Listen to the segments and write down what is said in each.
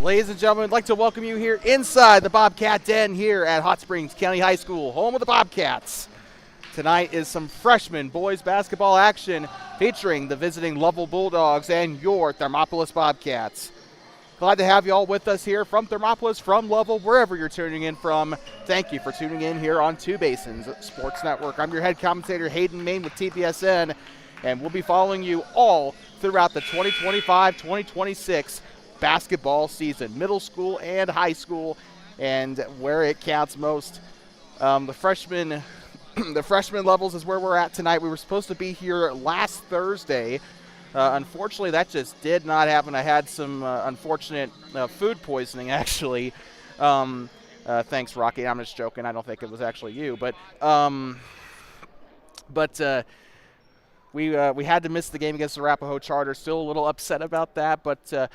Ladies and gentlemen, I'd like to welcome you here inside the Bobcat Den here at Hot Springs County High School, home of the Bobcats. Tonight is some freshman boys basketball action featuring the visiting Lovell Bulldogs and your Thermopolis Bobcats. Glad to have you all with us here from Thermopolis, from Lovell, wherever you're tuning in from. Thank you for tuning in here on Two Basins Sports Network. I'm your head commentator, Hayden Main with TBSN, and we'll be following you all throughout the 2025-2026 basketball season, middle school and high school, and where it counts most. The freshman levels is where we're at tonight. We were supposed to be here last Thursday. Unfortunately, that just did not happen. I had some unfortunate food poisoning, actually. Thanks, Rocky. I'm just joking. I don't think it was actually you, but we had to miss the game against the Arapahoe Charter. Still a little upset about that, but.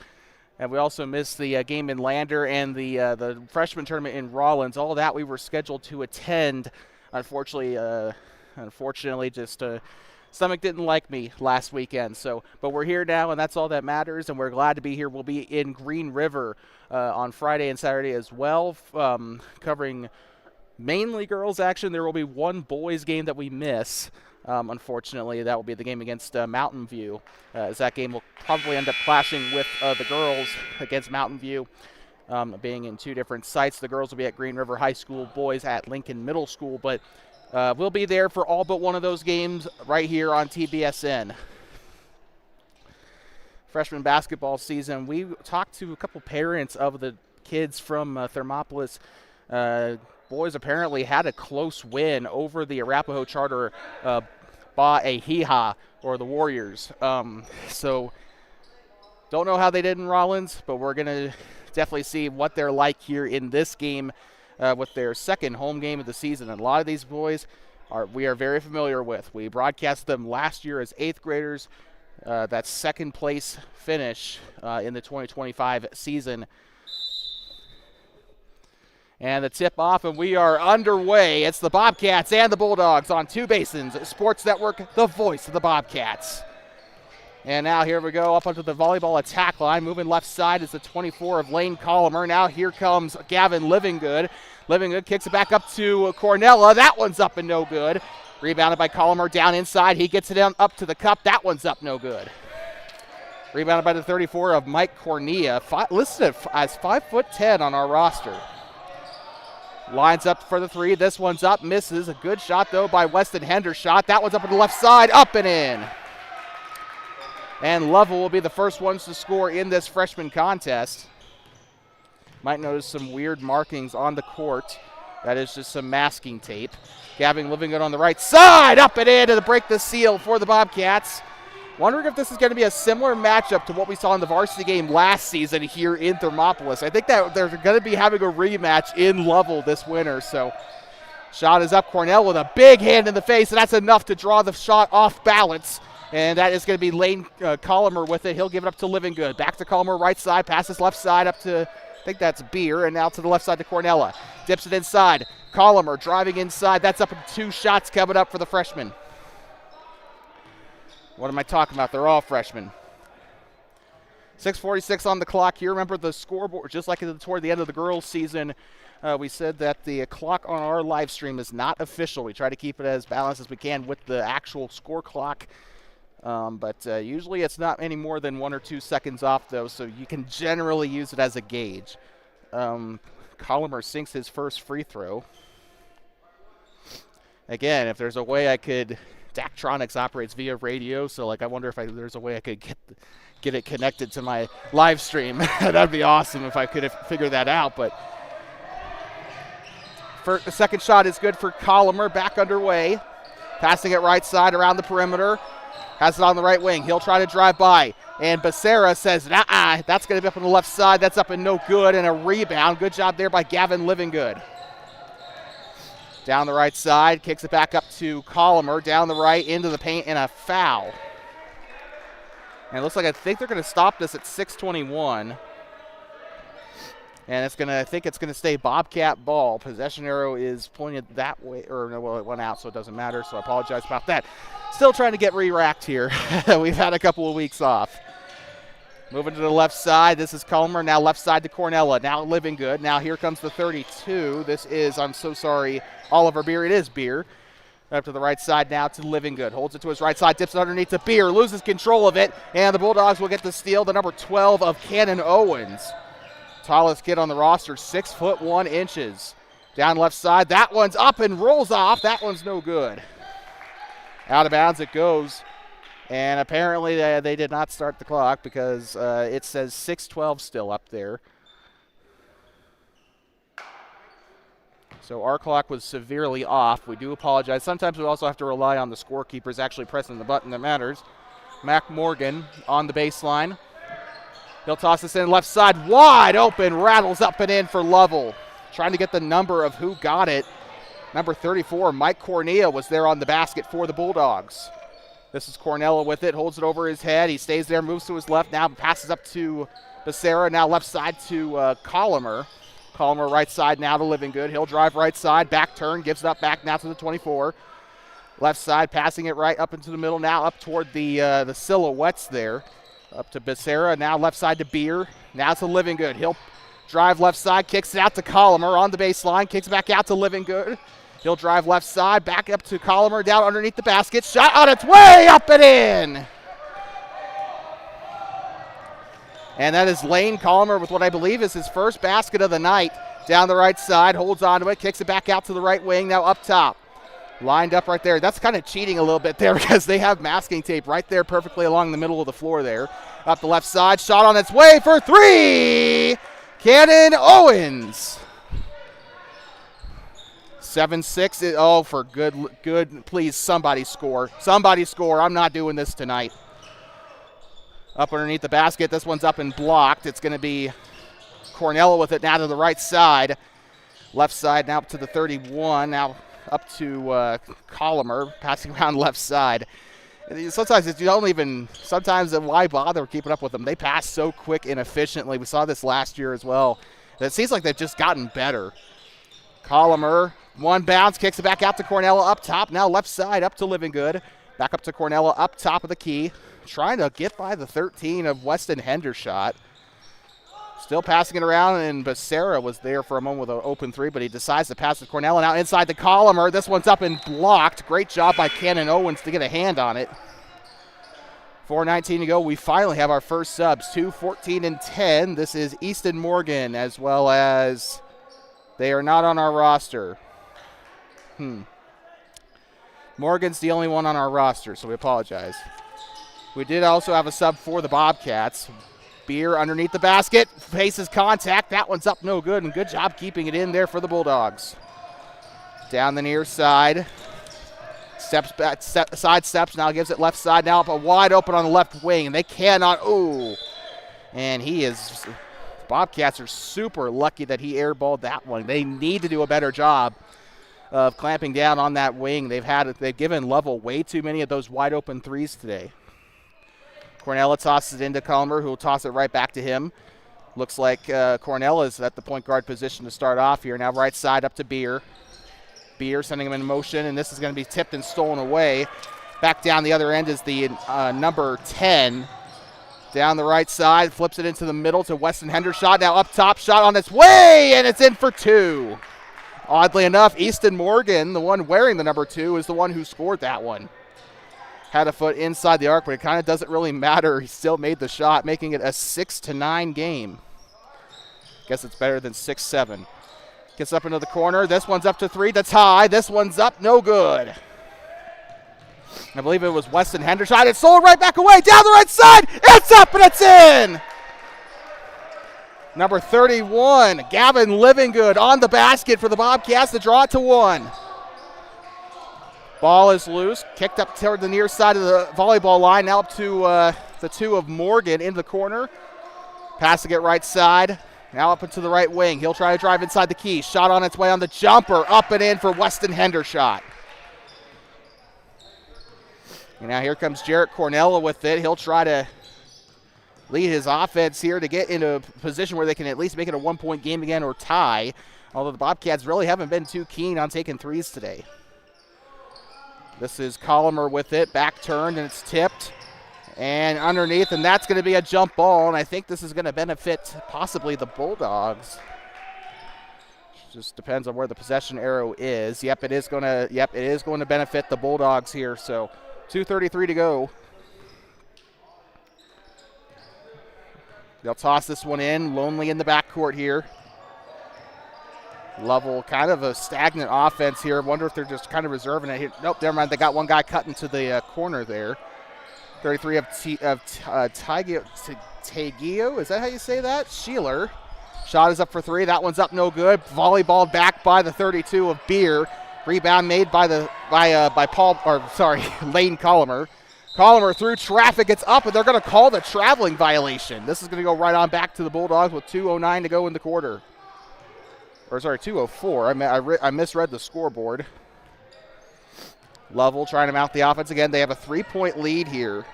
And we also missed the game in Lander and the freshman tournament in Rollins. All of that we were scheduled to attend. Unfortunately, just stomach didn't like me last weekend. But we're here now, and that's all that matters. And we're glad to be here. We'll be in Green River on Friday and Saturday as well, covering mainly girls action. There will be one boys game that we miss. Unfortunately, that will be the game against Mountain View, as that game will probably end up clashing with the girls against Mountain View, being in two different sites. The girls will be at Green River High School, boys at Lincoln Middle School, but we'll be there for all but one of those games right here on TBSN. Freshman basketball season, we talked to a couple parents of the kids from Thermopolis. Boys apparently had a close win over the Arapahoe Charter Hee-Haw, or the Warriors. So don't know how they did in Rollins, but we're going to definitely see what they're like here in this game with their second home game of the season. And a lot of these boys we are very familiar with. We broadcast them last year as 8th graders. That second place finish in the 2025 season. And the tip off, and we are underway. It's the Bobcats and the Bulldogs on Two Basins Sports Network, the voice of the Bobcats. And now here we go up onto the volleyball attack line. Moving left side is the 24 of Lane Colomer. Now here comes Gavin Livingood. Livingood kicks it back up to Cornella. That one's up and no good. Rebounded by Colomer down inside. He gets it down up to the cup. That one's up, no good. Rebounded by the 34 of Mike Cornea, listed as 5'10" on our roster. Lines up for the three. This one's up, misses. A good shot, though, by Weston Hendershot. That one's up on the left side, up and in. And Lovell will be the first ones to score in this freshman contest. Might notice some weird markings on the court. That is just some masking tape. Gavin Livingood on the right side, up and in to break the seal for the Bobcats. Wondering if this is going to be a similar matchup to what we saw in the varsity game last season here in Thermopolis. I think that they're going to be having a rematch in Lovell this winter. So shot is up. Cornell with a big hand in the face, and that's enough to draw the shot off balance. And that is going to be Lane Colomer with it. He'll give it up to Livingood. Back to Colomer, right side, passes left side up to, I think that's Beer, and now to the left side to Cornella. Dips it inside. Colomer driving inside. That's up in 2 shots coming up for the freshman. What am I talking about? They're all freshmen. 6:46 on the clock here. Remember the scoreboard, just like toward the end of the girls' season, we said that the clock on our live stream is not official. We try to keep it as balanced as we can with the actual score clock. But usually it's not any more than 1 or 2 seconds off, though, so you can generally use it as a gauge. Colomer sinks his first free throw. Again, if there's a way I could... Daktronics operates via radio, so I wonder if there's a way I could get it connected to my live stream. That'd be awesome if I could have figured that out. But the second shot is good for Colomer, back underway. Passing it right side around the perimeter. Has it on the right wing. He'll try to drive by. And Becerra says, nah, that's going to be up on the left side. That's up and no good, and a rebound. Good job there by Gavin Livingood. Down the right side, kicks it back up to Colomer, down the right, into the paint, and a foul. And it looks like I think they're going to stop this at 6:21. And I think it's going to stay Bobcat ball. Possession arrow is pointed that way, or no, well, it went out, so it doesn't matter, so I apologize about that. Still trying to get re-racked here. We've had a couple of weeks off. Moving to the left side. This is Culmer. Now left side to Cornella. Now Living Good. Now here comes the 32. This is, I'm so sorry, Oliver Beer. It is Beer. Up to the right side now to Living Good. Holds it to his right side. Dips it underneath to Beer. Loses control of it. And the Bulldogs will get the steal. The number 12 of Cannon Owens. Tallest kid on the roster. 6'1". Down left side. That one's up and rolls off. That one's no good. Out of bounds it goes. And apparently they did not start the clock because it says 6:12 still up there. So our clock was severely off. We do apologize. Sometimes we also have to rely on the scorekeepers actually pressing the button that matters. Mac Morgan on the baseline. He'll toss this in left side. Wide open. Rattles up and in for Lovell. Trying to get the number of who got it. Number 34, Mike Cornea, was there on the basket for the Bulldogs. This is Cornella with it, holds it over his head. He stays there, moves to his left, now passes up to Becerra, now left side to Collimer. Collimer right side now to Living Good. He'll drive right side, back turn, gives it up back now to the 24. Left side, passing it right up into the middle, now up toward the silhouettes there. Up to Becerra, now left side to Beer, now to Living Good. He'll drive left side, kicks it out to Collimer on the baseline, kicks back out to Living Good. He'll drive left side, back up to Collimer, down underneath the basket. Shot on its way, up and in. And that is Lane Collimer with what I believe is his first basket of the night. Down the right side, holds onto it, kicks it back out to the right wing, now up top. Lined up right there. That's kind of cheating a little bit there because they have masking tape right there perfectly along the middle of the floor there. Up the left side, shot on its way for three. Cannon Owens. 7-6. Oh, for good. Please, somebody score. Somebody score. I'm not doing this tonight. Up underneath the basket. This one's up and blocked. It's going to be Cornella with it now to the right side. Left side now up to the 31. Now up to Collimer, passing around left side. Sometimes you don't even, sometimes why bother keeping up with them? They pass so quick and efficiently. We saw this last year as well. It seems like they've just gotten better. Collimer, one bounce, kicks it back out to Cornella up top. Now left side up to Living Good. Back up to Cornella up top of the key. Trying to get by the 13 of Weston Hendershot. Still passing it around, and Becerra was there for a moment with an open three, but he decides to pass to Cornella. Now inside the Collimer. This one's up and blocked. Great job by Cannon Owens to get a hand on it. 4:19 to go. We finally have our first subs. 2-14 and 10. This is Easton Morgan, as well as they are not on our roster. Morgan's the only one on our roster, so we apologize. We did also have a sub for the Bobcats. Beer underneath the basket, faces contact. That one's up no good, and good job keeping it in there for the Bulldogs. Down the near side. Steps back, side steps, now gives it left side. Now up a wide open on the left wing, and they cannot, and he is, Bobcats are super lucky that he airballed that one. They need to do a better job of clamping down on that wing. They've given Lovell way too many of those wide open threes today. Cornella tosses it into Culmer, who will toss it right back to him. Looks like Cornella is at the point guard position to start off here. Now right side up to Beer. Beer sending him in motion, and this is going to be tipped and stolen away. Back down the other end is the number 10. Down the right side, flips it into the middle to Weston Hendershot. Now up top, shot on its way, and it's in for two. Oddly enough, Easton Morgan, the one wearing the number 2, is the one who scored that one. Had a foot inside the arc, but it kind of doesn't really matter. He still made the shot, making it a 6-9 game. Guess it's better than 6-7. Gets up into the corner. This one's up to 3. That's high. This one's up. No good. I believe it was Weston Hendershot. It's sold right back away. Down the right side. It's up and it's in. Number 31, Gavin Livingood on the basket for the Bobcats to draw it to 1. Ball is loose. Kicked up toward the near side of the volleyball line. Now up to the 2 of Morgan in the corner. Passing it right side. Now up into the right wing. He'll try to drive inside the key. Shot on its way on the jumper. Up and in for Weston Hendershot. And now here comes Jarrett Cornella with it. He'll try to lead his offense here to get into a position where they can at least make it a 1-point game again or tie. Although the Bobcats really haven't been too keen on taking threes today. This is Collimer with it. Back turned and it's tipped. And underneath, and that's going to be a jump ball, and I think this is going to benefit possibly the Bulldogs. Just depends on where the possession arrow is. Yep, it is going to benefit the Bulldogs here. So 2:33 to go. They'll toss this one in, Lonely in the backcourt here. Lovell, kind of a stagnant offense here. Wonder if they're just kind of reserving it here. Nope, never mind. They got one guy cut into the corner there. 33 of Tegio. Is that how you say that? Sheeler. Shot is up for three. That one's up, no good. Volleyball back by the 32 of Beer. Rebound made by Lane Collimer. Collimer through traffic. It's up, and they're going to call the traveling violation. This is going to go right on back to the Bulldogs with 2:09 to go in the quarter. 2:04. I misread the scoreboard. Lovell trying to mount the offense again. They have a 3-point lead here.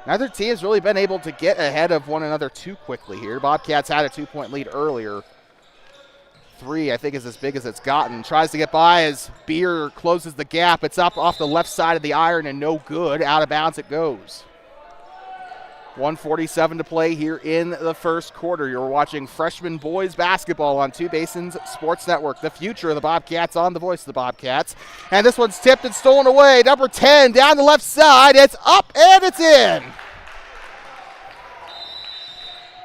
Neither team has really been able to get ahead of one another too quickly here. Bobcats had a 2-point lead earlier. 3, I think, is as big as it's gotten. Tries to get by as Beer closes the gap. It's up off the left side of the iron and no good. Out of bounds it goes. 1:47 to play here in the first quarter. You're watching freshman boys basketball on Two Basins Sports Network. The future of the Bobcats on the voice of the Bobcats. And this one's tipped and stolen away. Number 10 down the left side. It's up and it's in.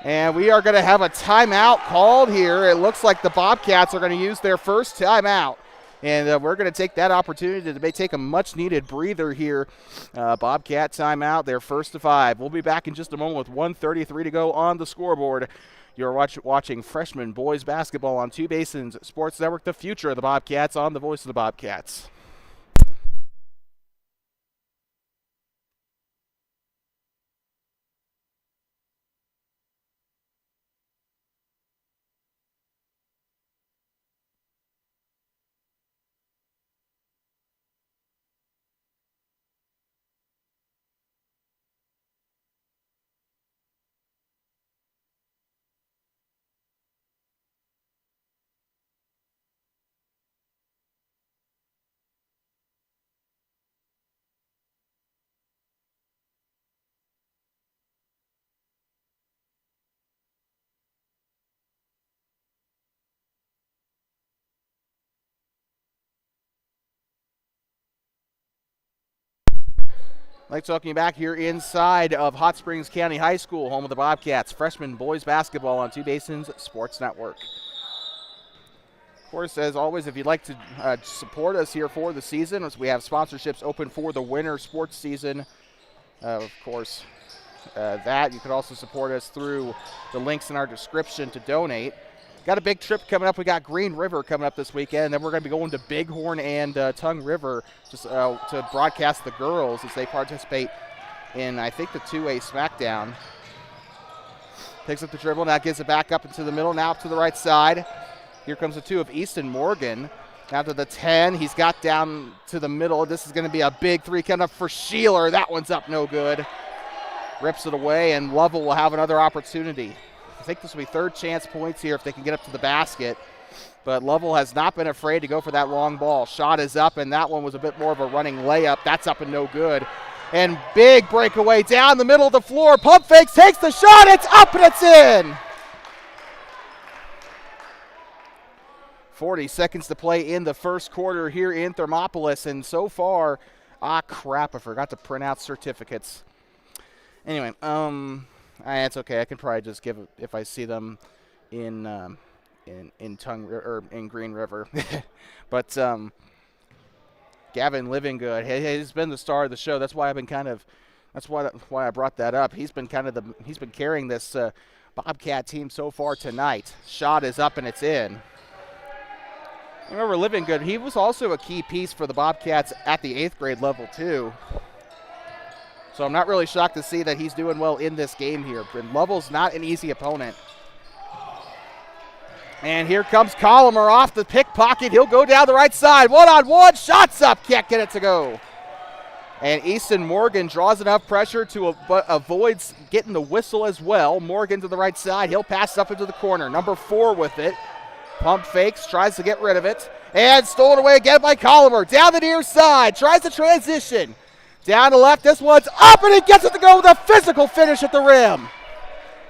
And we are going to have a timeout called here. It looks like the Bobcats are going to use their first timeout. And we're going to take that opportunity to take a much-needed breather here. Bobcat timeout, their first to 5. We'll be back in just a moment with 1:33 to go on the scoreboard. You're watching freshman boys basketball on Two Basins Sports Network, the future of the Bobcats on the voice of the Bobcats. I'd like to welcome you back here inside of Hot Springs County High School, home of the Bobcats, freshman boys basketball on Two Basins Sports Network. Of course, as always, if you'd like to support us here for the season, as we have sponsorships open for the winter sports season, of course, that you could also support us through the links in our description to donate. Got a big trip coming up. We got Green River coming up this weekend, and then we're going to be going to Bighorn and Tongue River just to broadcast the girls as they participate in, I think, the 2A SmackDown. Picks up the dribble, now gives it back up into the middle, now up to the right side. Here comes the 2 of Easton Morgan. Now to the 10, he's got down to the middle. This is going to be a big 3 coming up for Sheeler. That one's up, no good. Rips it away, and Lovell will have another opportunity. I think this will be third chance points here if they can get up to the basket. But Lovell has not been afraid to go for that long ball. Shot is up, and that one was a bit more of a running layup. That's up and no good. And big breakaway down the middle of the floor. Pump fakes, takes the shot. It's up and it's in. 40 seconds to play in the first quarter here in Thermopolis. And so far, crap, I forgot to print out certificates. Anyway, it's okay. I can probably just give it if I see them in Green River. But Gavin Livingood, he's been the star of the show. That's why I brought that up. He's been carrying this Bobcat team so far tonight. Shot is up and it's in. Remember Livingood, he was also a key piece for the Bobcats at the 8th grade level too. So I'm not really shocked to see that he's doing well in this game here. And Lovell's not an easy opponent. And here comes Collimer off the pickpocket. He'll go down the right side. One-on-one, shots up, can't get it to go. And Easton Morgan draws enough pressure to avoid getting the whistle as well. Morgan to the right side. He'll pass up into the corner. Number 4 with it. Pump fakes, tries to get rid of it. And stolen away again by Collimer. Down the near side, tries to transition. Down to left, this one's up, and he gets it to go with a physical finish at the rim.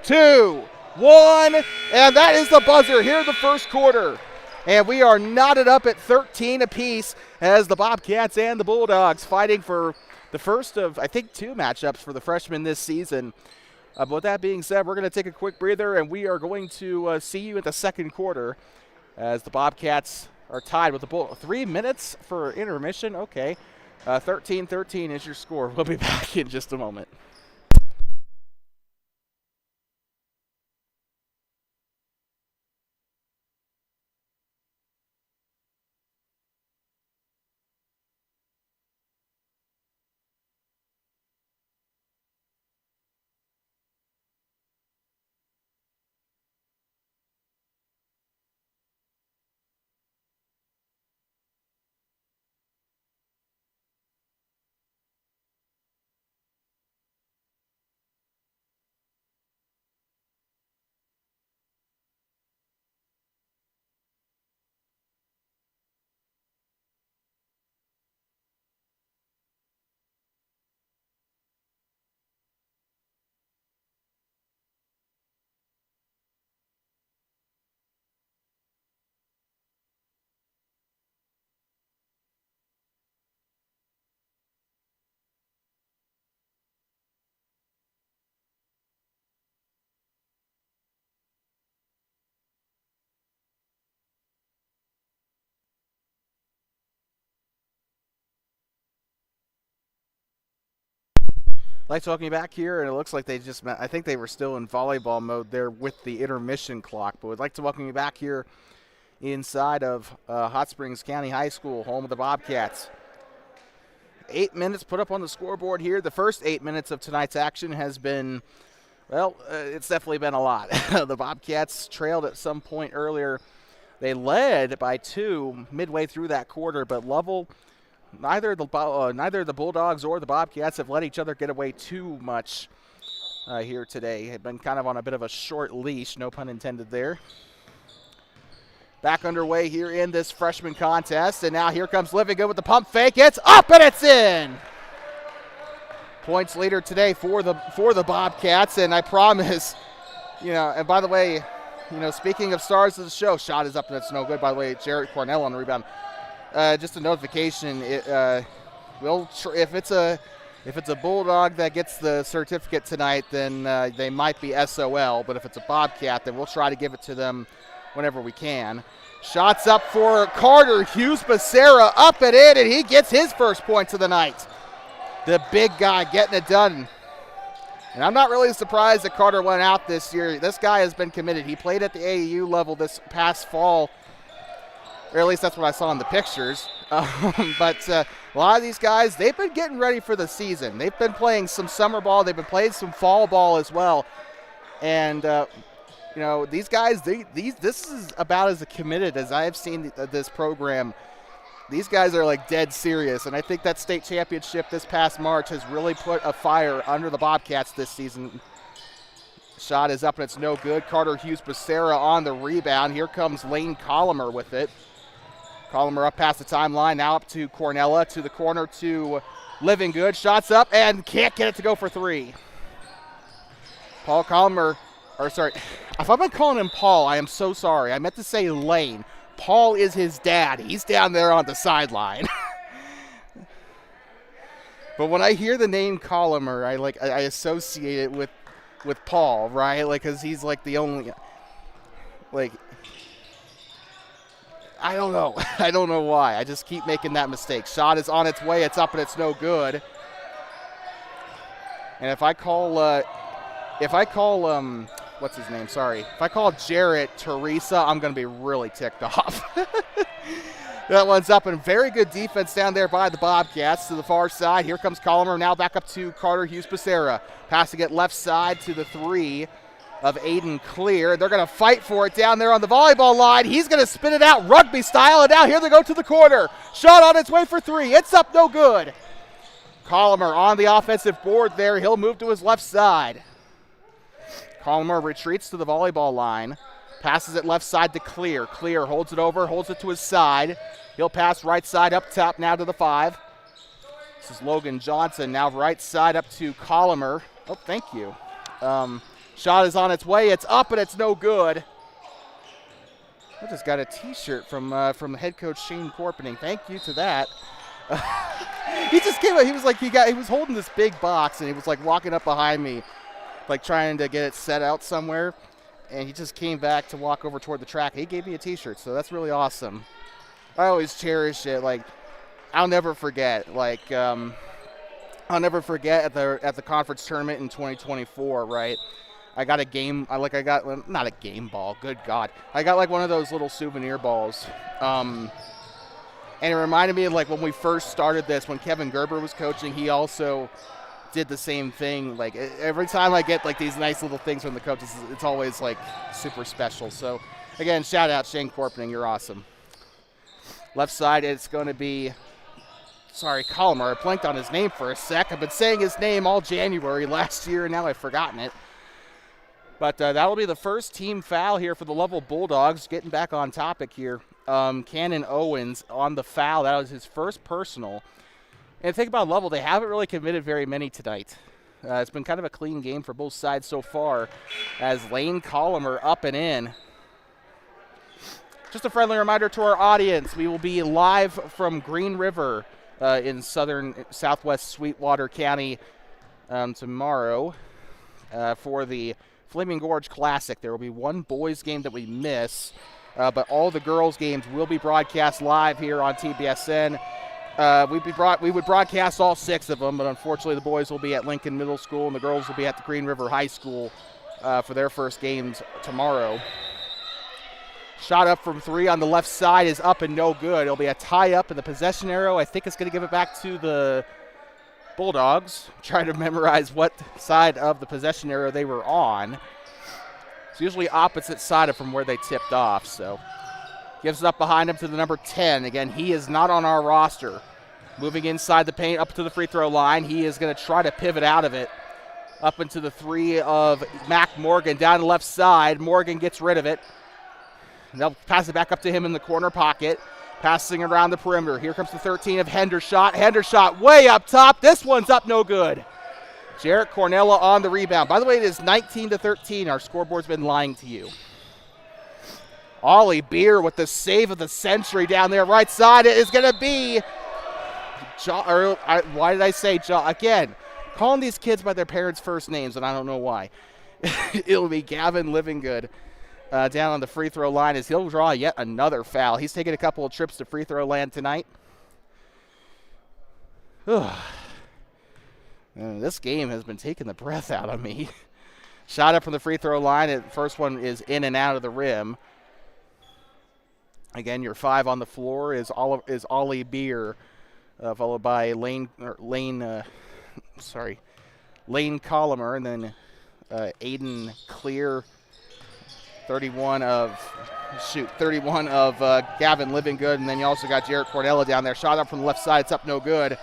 2, 1, and that is the buzzer here in the first quarter. And we are knotted up at 13 apiece as the Bobcats and the Bulldogs fighting for the first of, I think, 2 matchups for the freshmen this season. But with that being said, we're going to take a quick breather, and we are going to see you at the second quarter as the Bobcats are tied with the Bull. 3 minutes for intermission? Okay. 13-13 is your score. We'll be back in just a moment. I'd like to welcome you back here, and it looks like they just met. I think they were still in volleyball mode there with the intermission clock, but we'd like to welcome you back here inside of Hot Springs County High School, home of the Bobcats. 8 minutes put up on the scoreboard here. The first 8 minutes of tonight's action has been, well, it's definitely been a lot. The Bobcats trailed at some point earlier. They led by 2 midway through that quarter, but Lovell, neither the Bulldogs or the Bobcats have let each other get away too much here today. They've been kind of on a bit of a short leash, no pun intended there. Back underway here in this freshman contest, and now here comes Livingood with the pump fake. It's up and it's in. Points leader today for the Bobcats, and I promise, and by the way, speaking of stars of the show, shot is up and it's no good. By the way, Jarrett Cornell on the rebound. Just a notification. If it's a Bulldog that gets the certificate tonight, then they might be SOL. But if it's a Bobcat, then we'll try to give it to them whenever we can. Shots up for Carter Hughes-Becerra, up and in, and he gets his first points of the night. The big guy getting it done. And I'm not really surprised that Carter went out this year. This guy has been committed. He played at the AAU level this past fall, or at least that's what I saw in the pictures. But a lot of these guys, they've been getting ready for the season. They've been playing some summer ball. They've been playing some fall ball as well. And, these guys, this is about as committed as I have seen this program. These guys are like dead serious. And I think that state championship this past March has really put a fire under the Bobcats this season. Shot is up and it's no good. Carter Hughes-Becerra on the rebound. Here comes Lane Colomer with it. Colomer up past the timeline, now up to Cornella, to the corner to Livingood. Shots up and can't get it to go for 3. Paul Colomer, if I've been calling him Paul, I am so sorry. I meant to say Lane. Paul is his dad. He's down there on the sideline. But when I hear the name Colomer, I associate it with Paul, right? Because he's the only, I don't know. I don't know why. I just keep making that mistake. Shot is on its way. It's up and it's no good. And if I call what's his name? Sorry. If I call Jarrett Teresa, I'm going to be really ticked off. That one's up, and very good defense down there by the Bobcats to the far side. Here comes Colomer, now back up to Carter Hughes-Becerra. Passing it left side to the 3 of Aiden Clear. They're going to fight for it down there on the volleyball line. He's going to spin it out rugby style, and now here they go to the corner. Shot on its way for 3. It's up, no good. Colomer on the offensive board there. He'll move to his left side. Colomer retreats to the volleyball line. Passes it left side to Clear. Clear holds it over, holds it to his side. He'll pass right side up top now to the 5. This is Logan Johnson. Now right side up to Colomer. Oh, thank you. Shot is on its way. It's up, and it's no good. I just got a T-shirt from head coach Shane Corpening. Thank you to that. He just came up. He was holding this big box, and he was like walking up behind me, like trying to get it set out somewhere. And he just came back to walk over toward the track. He gave me a T-shirt, so that's really awesome. I always cherish it. Like, I'll never forget. Like, I'll never forget at the conference tournament in 2024. Right, I got a game. Not a game ball. Good God, I got like one of those little souvenir balls. And it reminded me of like when we first started this, when Kevin Gerber was coaching. He also did the same thing. Like every time I get like these nice little things from the coaches, it's always like super special. So again, shout out Shane Corpening, you're awesome. Left side, it's going to be, Colomer. I blanked on his name for a sec. I've been saying his name all January last year, and now I've forgotten it. But that will be the first team foul here for the Lovell Bulldogs. Getting back on topic here. Cannon Owens on the foul. That was his first personal. And think about Lovell, they haven't really committed very many tonight. It's been kind of a clean game for both sides so far as Lane Colomer up and in. Just a friendly reminder to our audience, we will be live from Green River in southwest Sweetwater County tomorrow for the Flaming Gorge Classic. There will be one boys game that we miss, but all the girls games will be broadcast live here on TBSN. We would broadcast all 6 of them, but unfortunately the boys will be at Lincoln Middle School and the girls will be at the Green River High School for their first games tomorrow. Shot up from 3 on the left side is up and no good. It'll be a tie up in the possession arrow. I think it's going to give it back to the Bulldogs. Trying to memorize what side of the possession arrow they were on. It's usually opposite side of from where they tipped off, so. Gives it up behind him to the number 10. Again, he is not on our roster. Moving inside the paint up to the free throw line. He is going to try to pivot out of it. Up into the 3 of Mac Morgan down the left side. Morgan gets rid of it. And they'll pass it back up to him in the corner pocket. Passing around the perimeter. Here comes the 13 of Hendershot. Hendershot way up top. This one's up no good. Jarrett Cornella on the rebound. By the way, it is 19-13. Our scoreboard's been lying to you. Ollie Beer with the save of the century down there. Right side, it is going to be why did I say John? Again, calling these kids by their parents' first names, and I don't know why. It'll be Gavin Livingood down on the free throw line as he'll draw yet another foul. He's taken a couple of trips to free throw land tonight. This game has been taking the breath out of me. Shot up from the free throw line. The first one is in and out of the rim. Again, your 5 on the floor is Ollie Beer, followed by Lane Colomer, and then Aiden Clear, 31 of Gavin Livingood, and then you also got Jarrett Cornella down there. Shot up from the left side, it's up no good.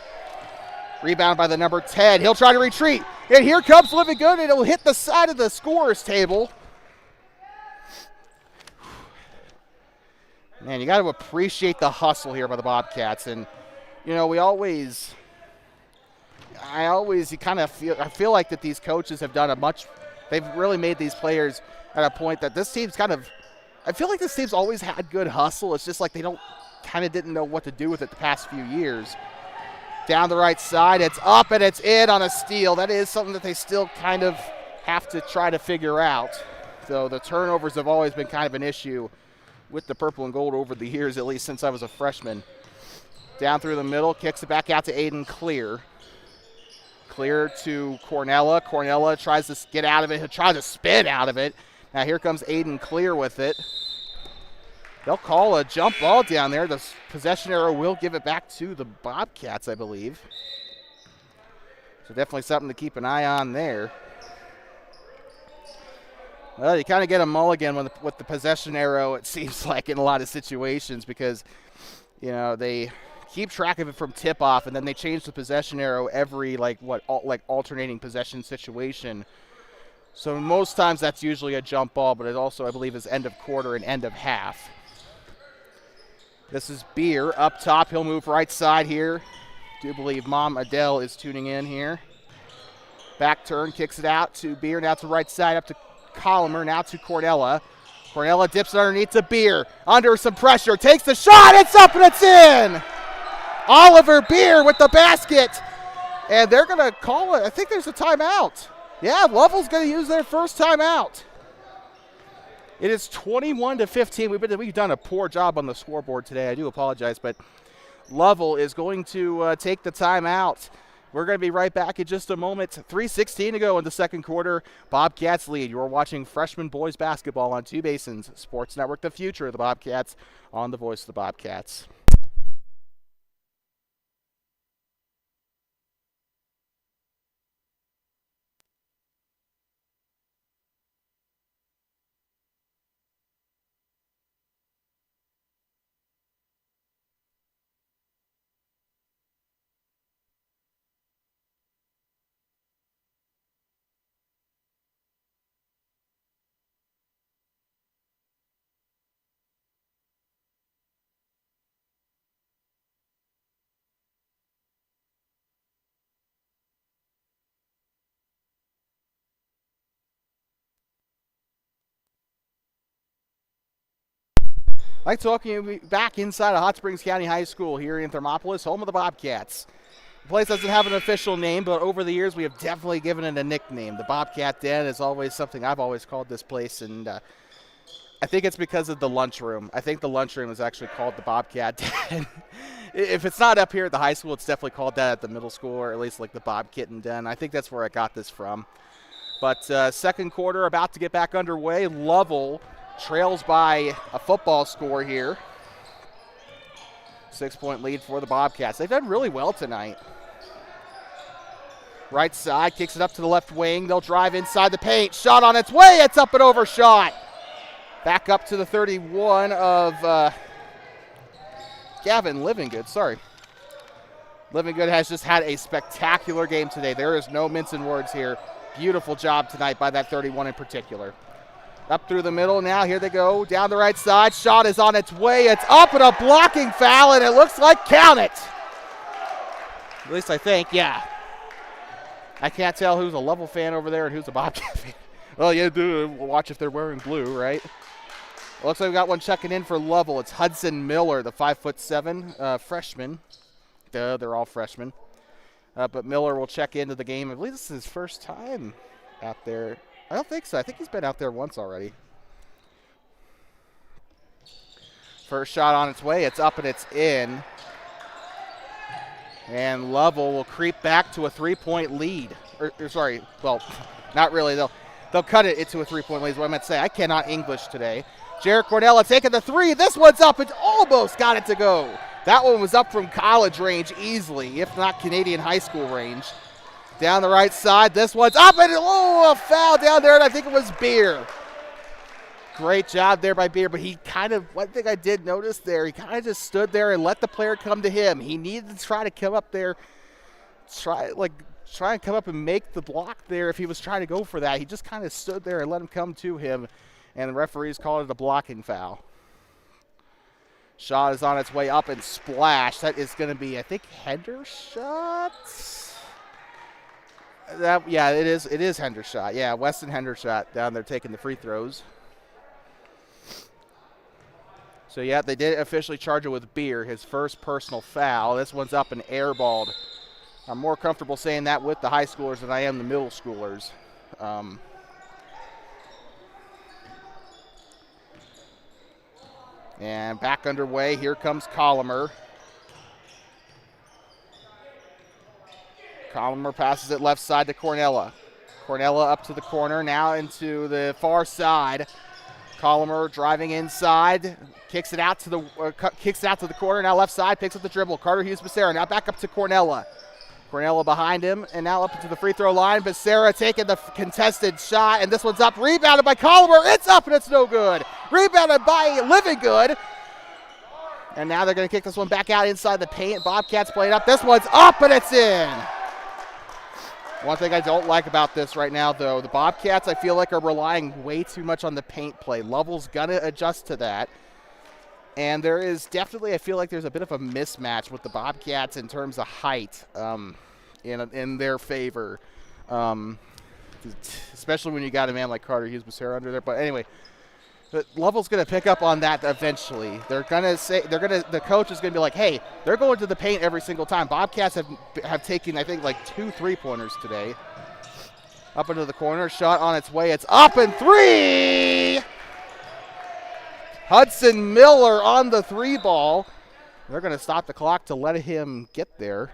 Rebound by the number 10. He'll try to retreat, and here comes Livingood, and it'll hit the side of the scorer's table. Man, you got to appreciate the hustle here by the Bobcats, and you know I feel like that these coaches have done they've really made these players at a point that this team's I feel like this team's always had good hustle. It's just like they didn't know what to do with it the past few years. Down the right side, it's up and it's in on a steal. That is something that they still kind of have to try to figure out. So the turnovers have always been kind of an issue with the purple and gold over the years, at least since I was a freshman. Down through the middle, kicks it back out to Aiden Clear. Clear to Cornella. Cornella tries to get out of it. He'll try to spin out of it. Now here comes Aiden Clear with it. They'll call a jump ball down there. The possession arrow will give it back to the Bobcats, I believe. So definitely something to keep an eye on there. Well, you kind of get a mulligan with the possession arrow, it seems like, in a lot of situations because, you know, they keep track of it from tip-off, and then they change the possession arrow every, alternating possession situation. So most times that's usually a jump ball, but it also, I believe, is end of quarter and end of half. This is Beer up top. He'll move right side here. do believe Mom Adele is tuning in here. Back turn, kicks it out to Beer, now to right side, up to Colomer, now to Cornella. Cornella dips it underneath to Beer, under some pressure, takes the shot, it's up and it's in! Oliver Beer with the basket, and they're going to call it, I think there's a timeout. Yeah, Lovell's going to use their first timeout. It is 21-15. We've done a poor job on the scoreboard today. I do apologize, but Lovell is going to take the timeout. We're going to be right back in just a moment. 3:16 to go in the second quarter. Bobcats lead. You're watching freshman boys basketball on Two Basins Sports Network, the future of the Bobcats, on the voice of the Bobcats. I'd like to welcome you back inside of Hot Springs County High School here in Thermopolis, home of the Bobcats. The place doesn't have an official name, but over the years we have definitely given it a nickname. The Bobcat Den is always something I've always called this place, and I think it's because of the lunchroom. I think the lunchroom is actually called the Bobcat Den. If it's not up here at the high school, it's definitely called that at the middle school, or at least like the Bob Kitten Den. I think that's where I got this from. But second quarter about to get back underway. Lovell trails by a football score here. 6-point lead for the Bobcats. They've done really well tonight. Right side, kicks it up to the left wing. They'll drive inside the paint. Shot on its way. It's up and over shot. Back up to the 31 of Gavin Livingood. Sorry. Livingood has just had a spectacular game today. There is no mincing words here. Beautiful job tonight by that 31 in particular. Up through the middle now. Here they go. Down the right side. Shot is on its way. It's up and a blocking foul, and it looks like count it. At least I think, yeah. I can't tell who's a Lovell fan over there and who's a Bobcat fan. Well, yeah, we'll watch if they're wearing blue, right? Looks like we got one checking in for Lovell. It's Hudson Miller, the 5'7" freshman. They're all freshmen. But Miller will check into the game. I believe this is his first time out there. I don't think so. I think he's been out there once already. First shot on its way. It's up and it's in. And Lovell will creep back to a 3-point lead. Sorry, well, not really. They'll cut it into a 3-point lead is what I meant to say. I cannot English today. Jared Cornella taking the three. This one's up. It almost got it to go. That one was up from college range easily, if not Canadian high school range. Down the right side, this one's up, and a foul down there, and I think it was Beer. Great job there by Beer, but he one thing I did notice there, he kind of just stood there and let the player come to him. He needed to try to come up there, try and come up and make the block there if he was trying to go for that. He just kind of stood there and let him come to him, and the referees called it a blocking foul. Shot is on its way up and splash. That is going to be, I think, Hendershot. Yeah, it is Hendershot. Yeah, Weston Hendershot down there taking the free throws. So, yeah, they did officially charge it with Beer, his first personal foul. This one's up and airballed. I'm more comfortable saying that with the high schoolers than I am the middle schoolers. And back underway. Here comes Colomer. Colomer passes it left side to Cornella. Cornella up to the corner, now into the far side. Colomer driving inside, kicks it out to the corner. Now left side, picks up the dribble. Carter Hughes-Becerra now back up to Cornella. Cornella behind him, and now up to the free throw line. Becerra taking the contested shot, and this one's up. Rebounded by Colomer. It's up, and it's no good. Rebounded by Livingood. And now they're going to kick this one back out inside the paint. Bobcats playing up. This one's up, and it's in. One thing I don't like about this right now, though, the Bobcats, I feel like, are relying way too much on the paint play. Lovell's going to adjust to that. And there is definitely, I feel like there's a bit of a mismatch with the Bobcats in terms of height in their favor, um, especially when you got a man like Carter Hughes-Becerra under there. But anyway, but Lovell's going to pick up on that eventually. The coach is going to be like, hey, they're going to the paint every single time. Bobcats have taken, I think, like 2 3-pointers today. Up into the corner, shot on its way. It's up and 3! Hudson Miller on the 3 ball. They're going to stop the clock to let him get there.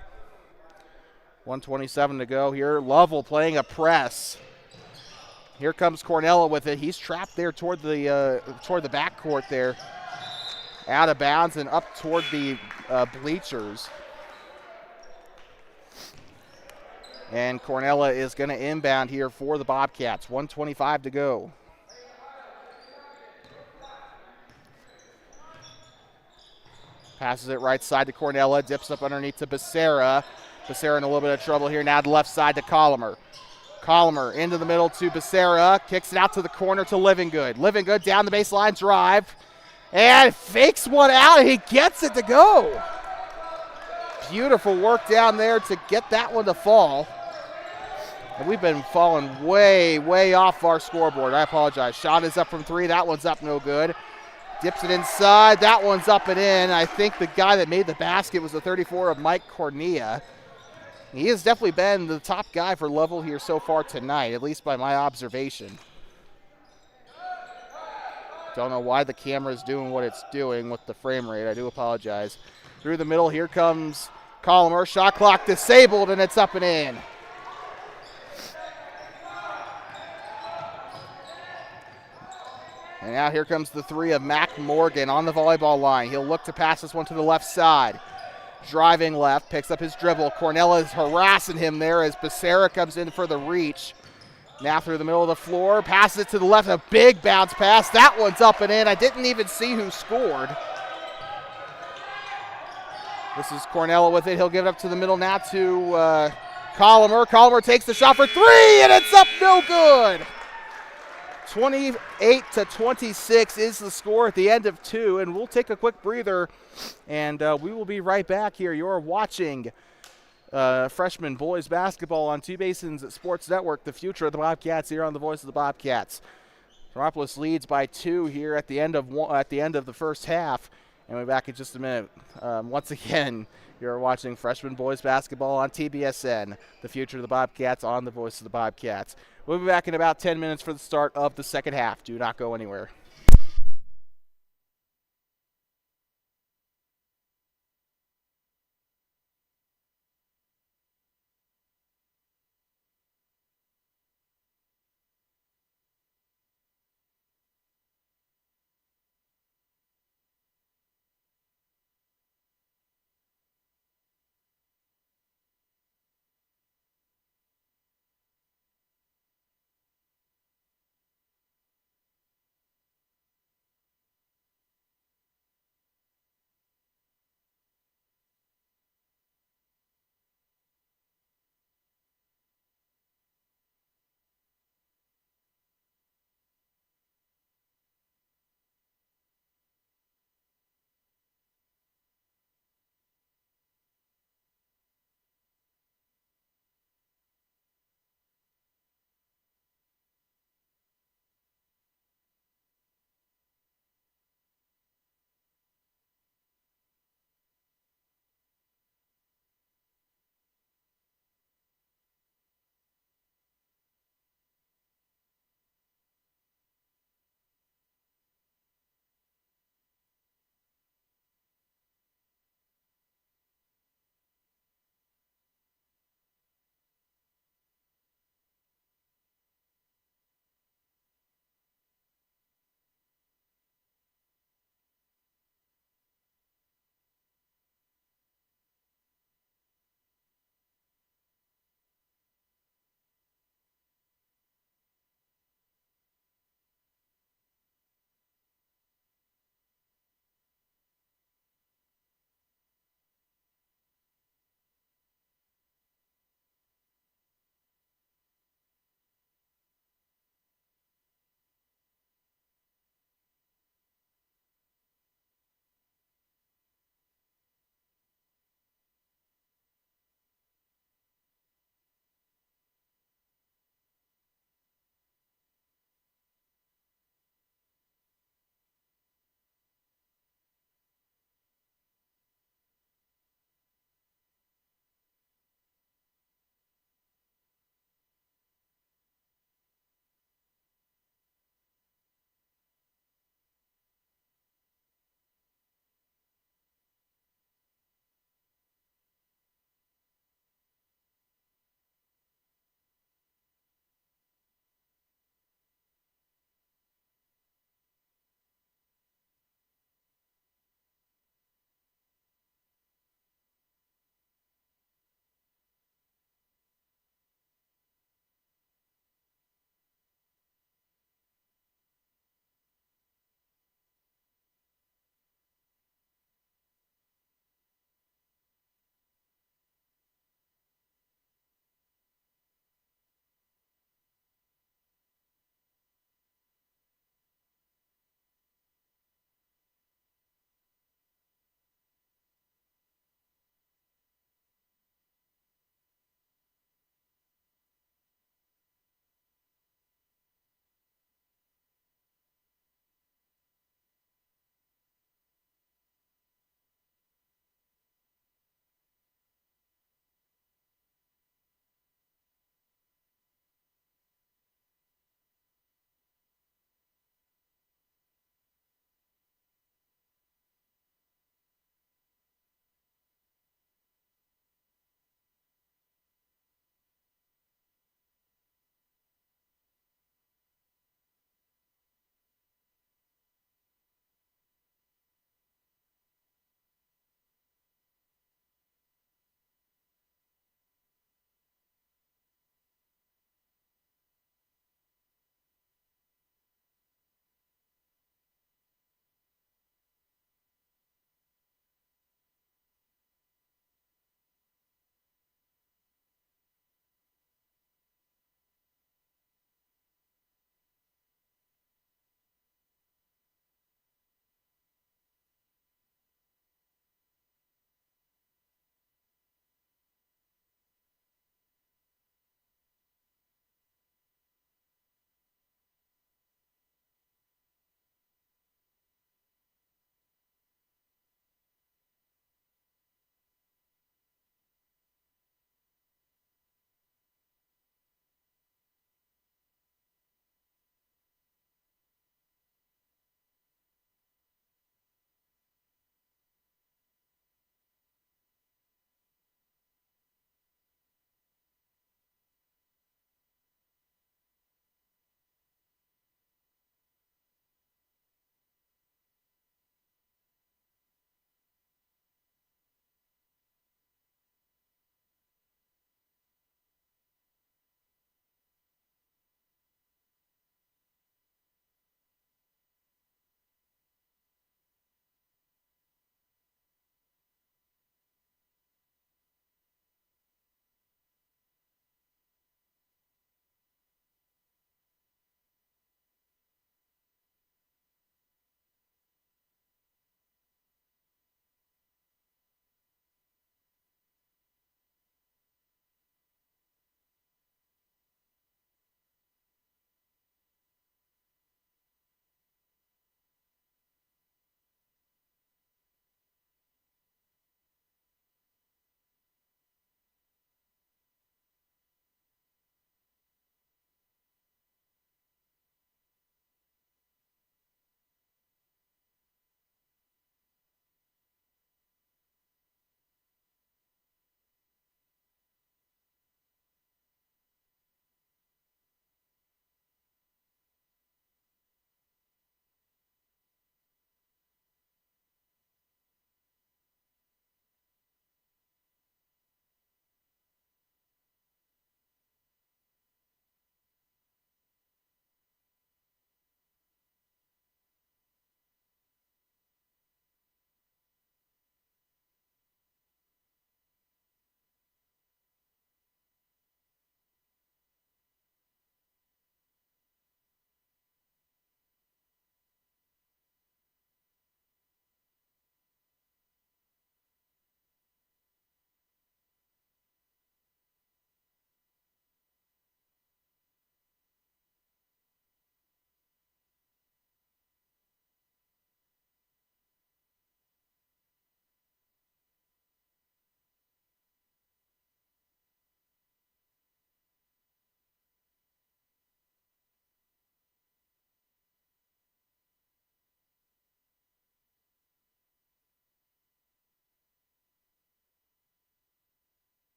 1:27 to go here. Lovell playing a press. Here comes Cornella with it. He's trapped there toward the backcourt there. Out of bounds and up toward the bleachers. And Cornella is going to inbound here for the Bobcats. 1:25 to go. Passes it right side to Cornella. Dips up underneath to Becerra. Becerra in a little bit of trouble here. Now to the left side to Colomer. Colomer into the middle to Becerra. Kicks it out to the corner to Livingood. Livingood down the baseline drive. And fakes one out. He gets it to go. Beautiful work down there to get that one to fall. And we've been falling way, way off our scoreboard. I apologize. Shot is up from 3. That one's up no good. Dips it inside. That one's up and in. I think the guy that made the basket was the 34 of Mike Cornea. He has definitely been the top guy for Lovell here so far tonight, at least by my observation. Don't know why the camera is doing what it's doing with the frame rate. I do apologize. Through the middle, here comes Colomer. Shot clock disabled, and it's up and in. And now here comes the 3 of Mac Morgan on the volleyball line. He'll look to pass this one to the left side. Driving left, picks up his dribble. Cornella is harassing him there as Becerra comes in for the reach. Now through the middle of the floor, passes it to the left, a big bounce pass. That one's up and in. I didn't even see who scored. This is Cornella with it. He'll give it up to the middle now to Colomer. Colomer takes the shot for 3, and it's up no good. 28-26 is the score at the end of 2, and we'll take a quick breather, and we will be right back here. You're watching freshman boys basketball on Two Basins Sports Network, the future of the Bobcats here on the Voice of the Bobcats. Thermopolis leads by 2 here at the end of the first half, and we'll be back in just a minute. Once again, you're watching freshman boys basketball on TBSN, the future of the Bobcats on the Voice of the Bobcats. We'll be back in about 10 minutes for the start of the second half. Do not go anywhere.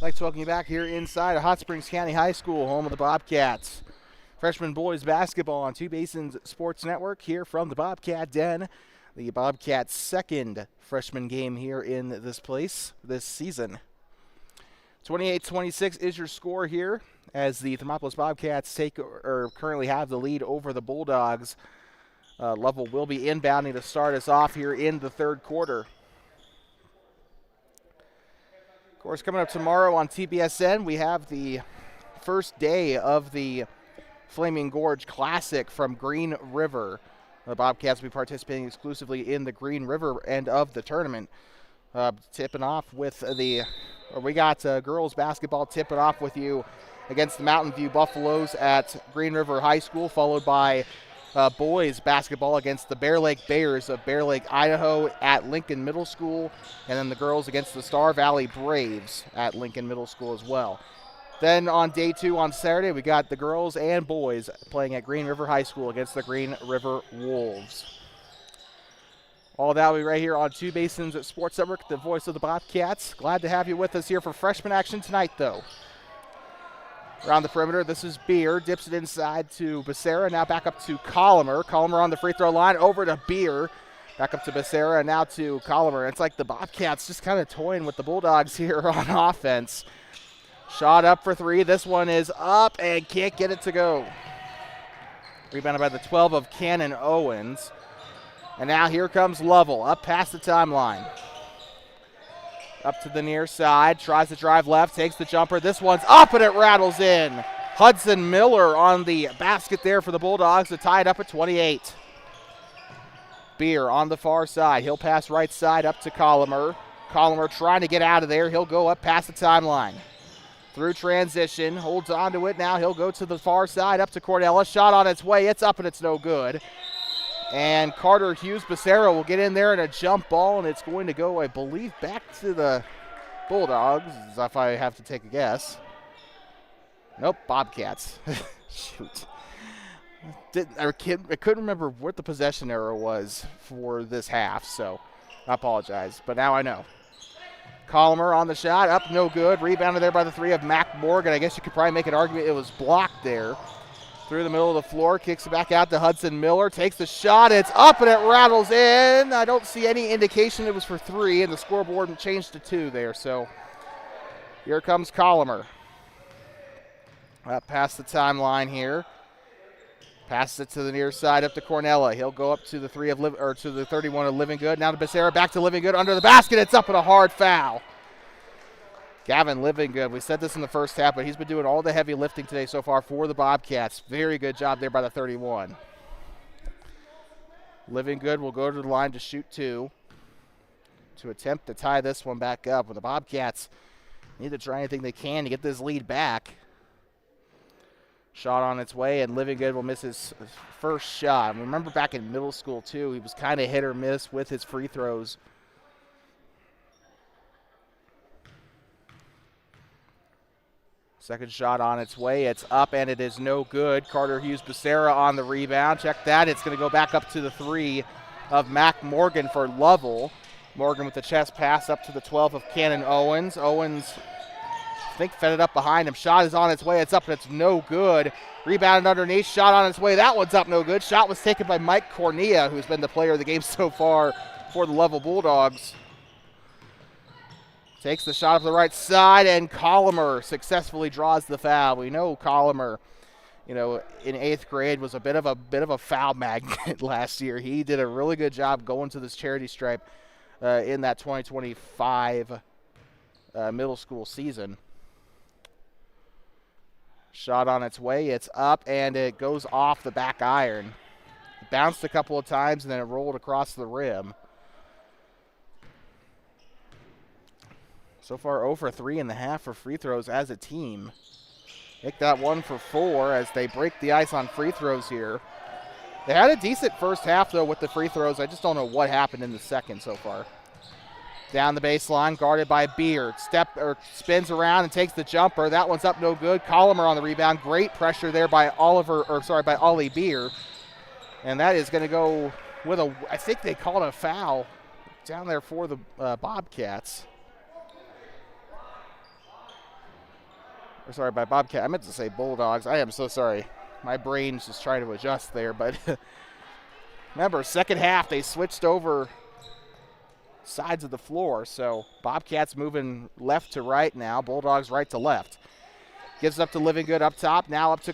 I'd like to welcome you back here inside of Hot Springs County High School, home of the Bobcats. Freshman boys basketball on Two Basins Sports Network here from the Bobcat Den. The Bobcats' second freshman game here in this place this season. 28-26 is your score here as the Thermopolis Bobcats currently have the lead over the Bulldogs. Lovell will be inbounding to start us off here in the third quarter. Of course, coming up tomorrow on TBSN, we have the first day of the Flaming Gorge Classic from Green River. The Bobcats will be participating exclusively in the Green River end of the tournament. Tipping off with we got girls basketball tipping off with you against the Mountain View Buffaloes at Green River High School, followed by boys basketball against the Bear Lake Bears of Bear Lake, Idaho at Lincoln Middle School, and then the girls against the Star Valley Braves at Lincoln Middle School as well. Then on day 2 on Saturday, we got the girls and boys playing at Green River High School against the Green River Wolves. All that will be right here on Two Basins Sports Network, the voice of the Bobcats. Glad to have you with us here for freshman action tonight, though. Around the perimeter, this is Beer. Dips it inside to Becerra. Now back up to Colomer. Colomer on the free throw line. Over to Beer. Back up to Becerra. And now to Colomer. It's like the Bobcats just kind of toying with the Bulldogs here on offense. Shot up for 3. This one is up and can't get it to go. Rebounded by the 12 of Cannon Owens. And now here comes Lovell up past the timeline. Up to the near side, tries to drive left, takes the jumper. This one's up and it rattles in. Hudson Miller on the basket there for the Bulldogs to tie it up at 28. Beer on the far side. He'll pass right side up to Colomer. Colomer trying to get out of there. He'll go up past the timeline. Through transition, holds on to it now. He'll go to the far side up to Cornella. Shot on its way. It's up and it's no good. And Carter Hughes Becerra will get in there in a jump ball, and it's going to go, I believe, back to the Bulldogs, if I have to take a guess. Nope, Bobcats. Shoot. I couldn't remember what the possession error was for this half, so I apologize. But now I know. Colomer on the shot, up no good. Rebounded there by the 3 of Mac Morgan. I guess you could probably make an argument it was blocked there. Through the middle of the floor, kicks it back out to Hudson Miller, takes the shot, it's up and it rattles in. I don't see any indication it was for 3, and the scoreboard changed to 2 there, so here comes Colomer. Up past the timeline here. Passes it to the near side up to Cornella. He'll go up to the 31 of Living Good. Now to Becerra, back to Living Good under the basket. It's up and a hard foul. Gavin Living Good. We said this in the first half, but he's been doing all the heavy lifting today so far for the Bobcats. Very good job there by the 31. Living Good will go to the line to shoot 2 to attempt to tie this one back up. But the Bobcats need to try anything they can to get this lead back. Shot on its way, and Living Good will miss his first shot. Remember back in middle school, too, he was kind of hit or miss with his free throws. Second shot on its way. It's up, and it is no good. Carter Hughes Becerra on the rebound. Check that. It's going to go back up to the 3 of Mac Morgan for Lovell. Morgan with the chest pass up to the 12 of Cannon Owens. Owens, I think, fed it up behind him. Shot is on its way. It's up, and it's no good. Rebounded underneath. Shot on its way. That one's up, no good. Shot was taken by Mike Cornea, who's been the player of the game so far for the Lovell Bulldogs. Takes the shot up the right side, and Colomer successfully draws the foul. We know Colomer, in 8th grade was a bit of a foul magnet last year. He did a really good job going to this charity stripe in that 2025 middle school season. Shot on its way. It's up, and it goes off the back iron. It bounced a couple of times, and then it rolled across the rim. So far, 0 for 3.5 for free throws as a team. Make that 1 for 4 as they break the ice on free throws here. They had a decent first half, though, with the free throws. I just don't know what happened in the second so far. Down the baseline, guarded by Beard. Spins around and takes the jumper. That one's up, no good. Colomer on the rebound. Great pressure there by Ollie Beard. And that is going to go with I think they called a foul down there for the Bobcats. Or sorry, by Bobcat. I meant to say Bulldogs. I am so sorry. My brain's just trying to adjust there. But remember, second half, they switched over sides of the floor. So Bobcats moving left to right now. Bulldogs right to left. Gives up to Living Good up top. Now up to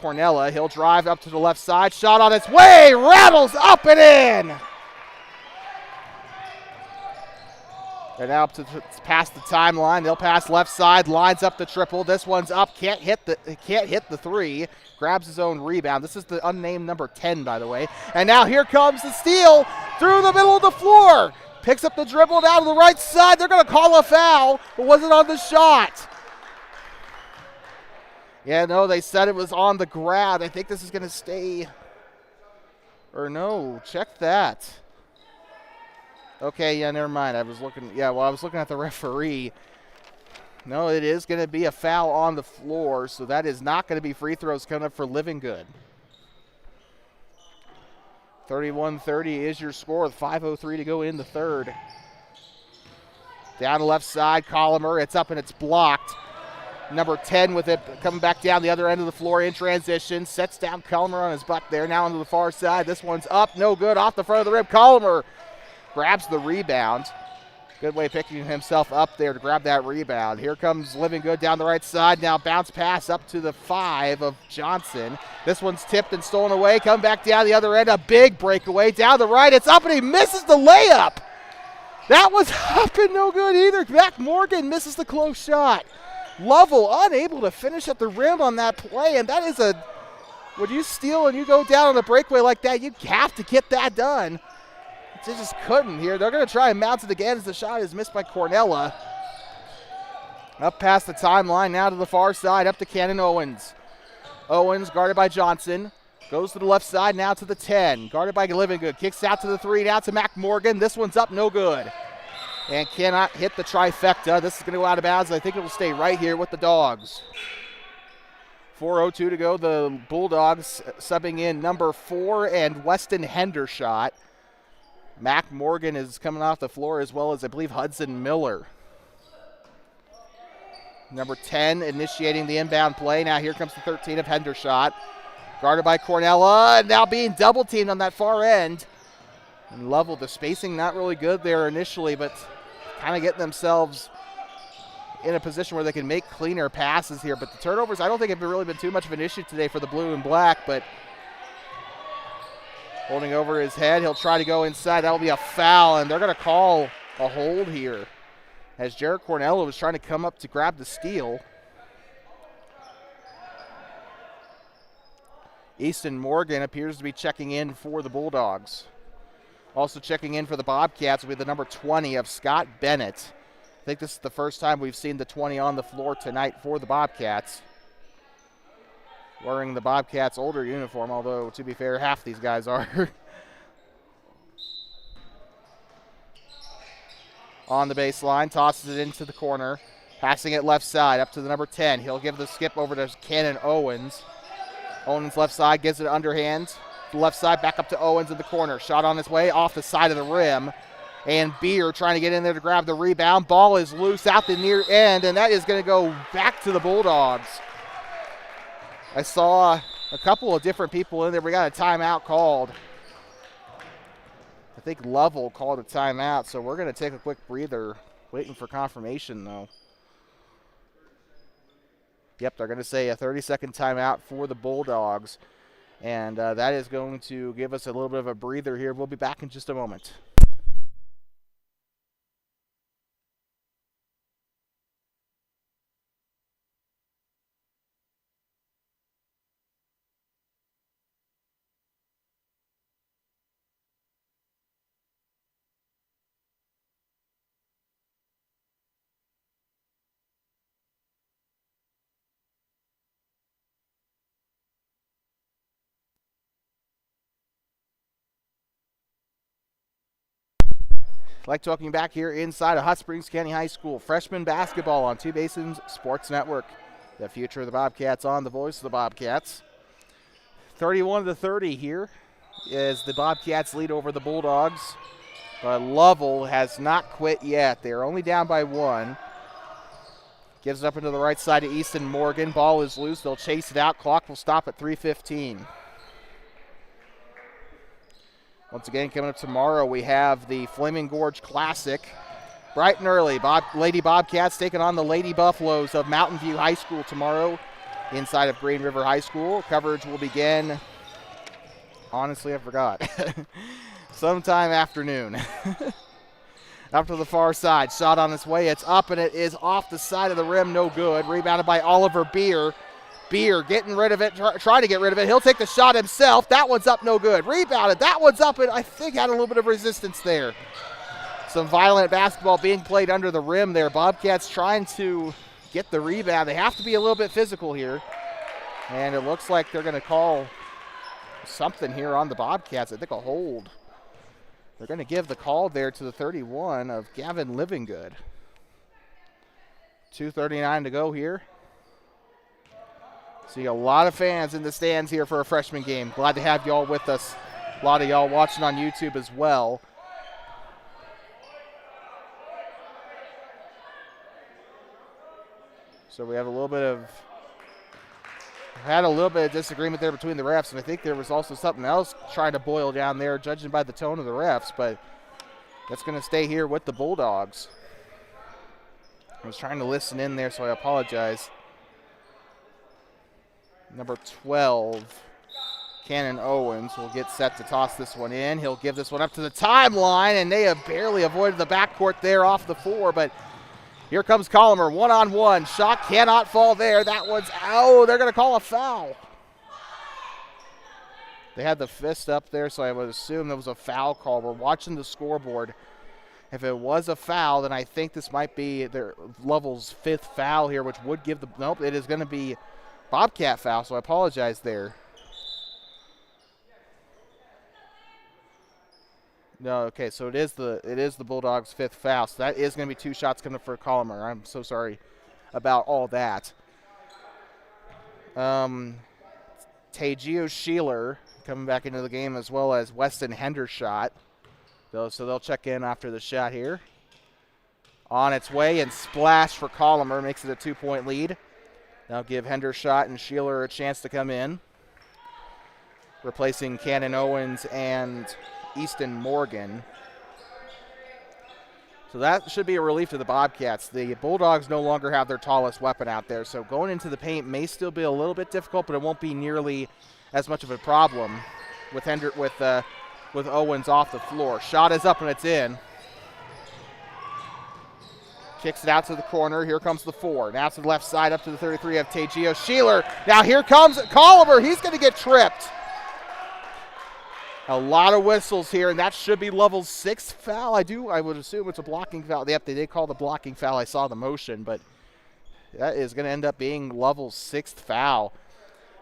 Cornella. He'll drive up to the left side. Shot on its way. Rattles up and in. They're now up to past the timeline. They'll pass left side. Lines up the triple. This one's up. Can't hit the three. Grabs his own rebound. This is the unnamed number 10, by the way. And now here comes the steal through the middle of the floor. Picks up the dribble down to the right side. They're going to call a foul, but wasn't on the shot. Yeah, no, they said it was on the grab. I think this is going to stay. Or no, check that. Okay, yeah, never mind. I was looking at the referee. No, it is going to be a foul on the floor, so that is not going to be free throws coming up for Living Good. 31-30 is your score with 5:03 to go in the third. Down the left side, Colomer. It's up and it's blocked. Number 10 with it coming back down the other end of the floor in transition. Sets down Colomer on his butt there. Now onto the far side. This one's up. No good. Off the front of the rim. Colomer grabs the rebound. Good way picking himself up there to grab that rebound. Here comes Living Good down the right side. Now bounce pass up to the 5 of Johnson. This one's tipped and stolen away. Come back down the other end. A big breakaway down the right. It's up and he misses the layup. That was up and no good either. Mac Morgan misses the close shot. Lovell unable to finish at the rim on that play, and that is when you steal and you go down on a breakaway like that, you have to get that done. They just couldn't here. They're going to try and mount it again as the shot is missed by Cornella. Up past the timeline, now to the far side, up to Cannon Owens. Owens guarded by Johnson. Goes to the left side, now to the 10. Guarded by Living Good. Kicks out to the 3, now to Mac Morgan. This one's up, no good. And cannot hit the trifecta. This is going to go out of bounds. I think it will stay right here with the Dogs. 4:02 to go. The Bulldogs subbing in number 4 and Weston Hendershot. Mac Morgan is coming off the floor as well as, I believe, Hudson Miller. Number 10 initiating the inbound play. Now here comes the 13 of Hendershot. Guarded by Cornella. And now being double teamed on that far end. And Lovell, the spacing not really good there initially, but kind of getting themselves in a position where they can make cleaner passes here. But the turnovers, I don't think have really been too much of an issue today for the blue and black, but holding over his head, he'll try to go inside. That'll be a foul, and they're going to call a hold here as Jared Cornella was trying to come up to grab the steal. Easton Morgan appears to be checking in for the Bulldogs. Also checking in for the Bobcats will be the number 20 of Scott Bennett. I think this is the first time we've seen the 20 on the floor tonight for the Bobcats. Wearing the Bobcats' older uniform, although, to be fair, half these guys are. On the baseline, tosses it into the corner. Passing it left side up to the number 10. He'll give the skip over to Cannon Owens. Owens left side gives it underhand. Left side back up to Owens in the corner. Shot on its way off the side of the rim. And Beer trying to get in there to grab the rebound. Ball is loose out the near end, and that is going to go back to the Bulldogs. I saw a couple of different people in there. We got a timeout called. I think Lovell called a timeout, so we're going to take a quick breather. Waiting for confirmation, though. Yep, they're going to say a 30-second timeout for the Bulldogs. And that is going to give us a little bit of a breather here. We'll be back in just a moment. Like talking back here inside of Hot Springs County High School. Freshman basketball on Two Basins Sports Network. The future of the Bobcats on the voice of the Bobcats. 31-30 here as the Bobcats lead over the Bulldogs. But Lovell has not quit yet. They're only down by 1. Gives it up into the right side to Easton Morgan. Ball is loose. They'll chase it out. Clock will stop at 3:15. Once again, coming up tomorrow, we have the Flaming Gorge Classic. Bright and early, Lady Bobcats taking on the Lady Buffaloes of Mountain View High School tomorrow inside of Green River High School. Coverage will begin, honestly, I forgot, sometime afternoon. Up to the far side, shot on its way, it's up and it is off the side of the rim, no good. Rebounded by Oliver Beer. Beer getting rid of it, trying to get rid of it. He'll take the shot himself. That one's up, no good. Rebounded, that one's up, and I think had a little bit of resistance there. Some violent basketball being played under the rim there. Bobcats trying to get the rebound. They have to be a little bit physical here. And it looks like they're going to call something here on the Bobcats. I think a hold. They're going to give the call there to the 31 of Gavin Livingood. 2:39 to go here. See a lot of fans in the stands here for a freshman game. Glad to have y'all with us. A lot of y'all watching on YouTube as well. So we have a little bit of disagreement there between the refs, and I think there was also something else trying to boil down there, judging by the tone of the refs, but that's going to stay here with the Bulldogs. I was trying to listen in there, so I apologize. Number 12, Cannon Owens, will get set to toss this one in. He'll give this one up to the timeline, and they have barely avoided the backcourt there off the 4, but here comes Collimer, one-on-one. Shot cannot fall there. That one's out. They're going to call a foul. They had the fist up there, so I would assume there was a foul call. We're watching the scoreboard. If it was a foul, then I think this might be their Lovell's 5th foul here, which would give the – nope, it is going to be Bobcat foul, so I apologize there. No, okay, so it is the Bulldogs' 5th foul. So that is going to be 2 shots coming for Collimer. I'm so sorry about all that. Tegeo Sheeler coming back into the game, as well as Weston Hendershot. So they'll check in after the shot here. On its way and splash for Collimer, makes it a 2-point lead. Now give Hendershot and Sheeler a chance to come in, replacing Cannon Owens and Easton Morgan. So that should be a relief to the Bobcats. The Bulldogs no longer have their tallest weapon out there, so going into the paint may still be a little bit difficult, but it won't be nearly as much of a problem with Owens off the floor. Shot is up and it's in. Kicks it out to the corner. Here comes the 4. Now to the left side up to the 33 of Tegeo Sheeler. Now here comes Collimer. He's going to get tripped. A lot of whistles here, and that should be Lovell's 6th foul. I would assume it's a blocking foul. Yep, they did call the blocking foul. I saw the motion, but that is going to end up being Lovell's 6th foul.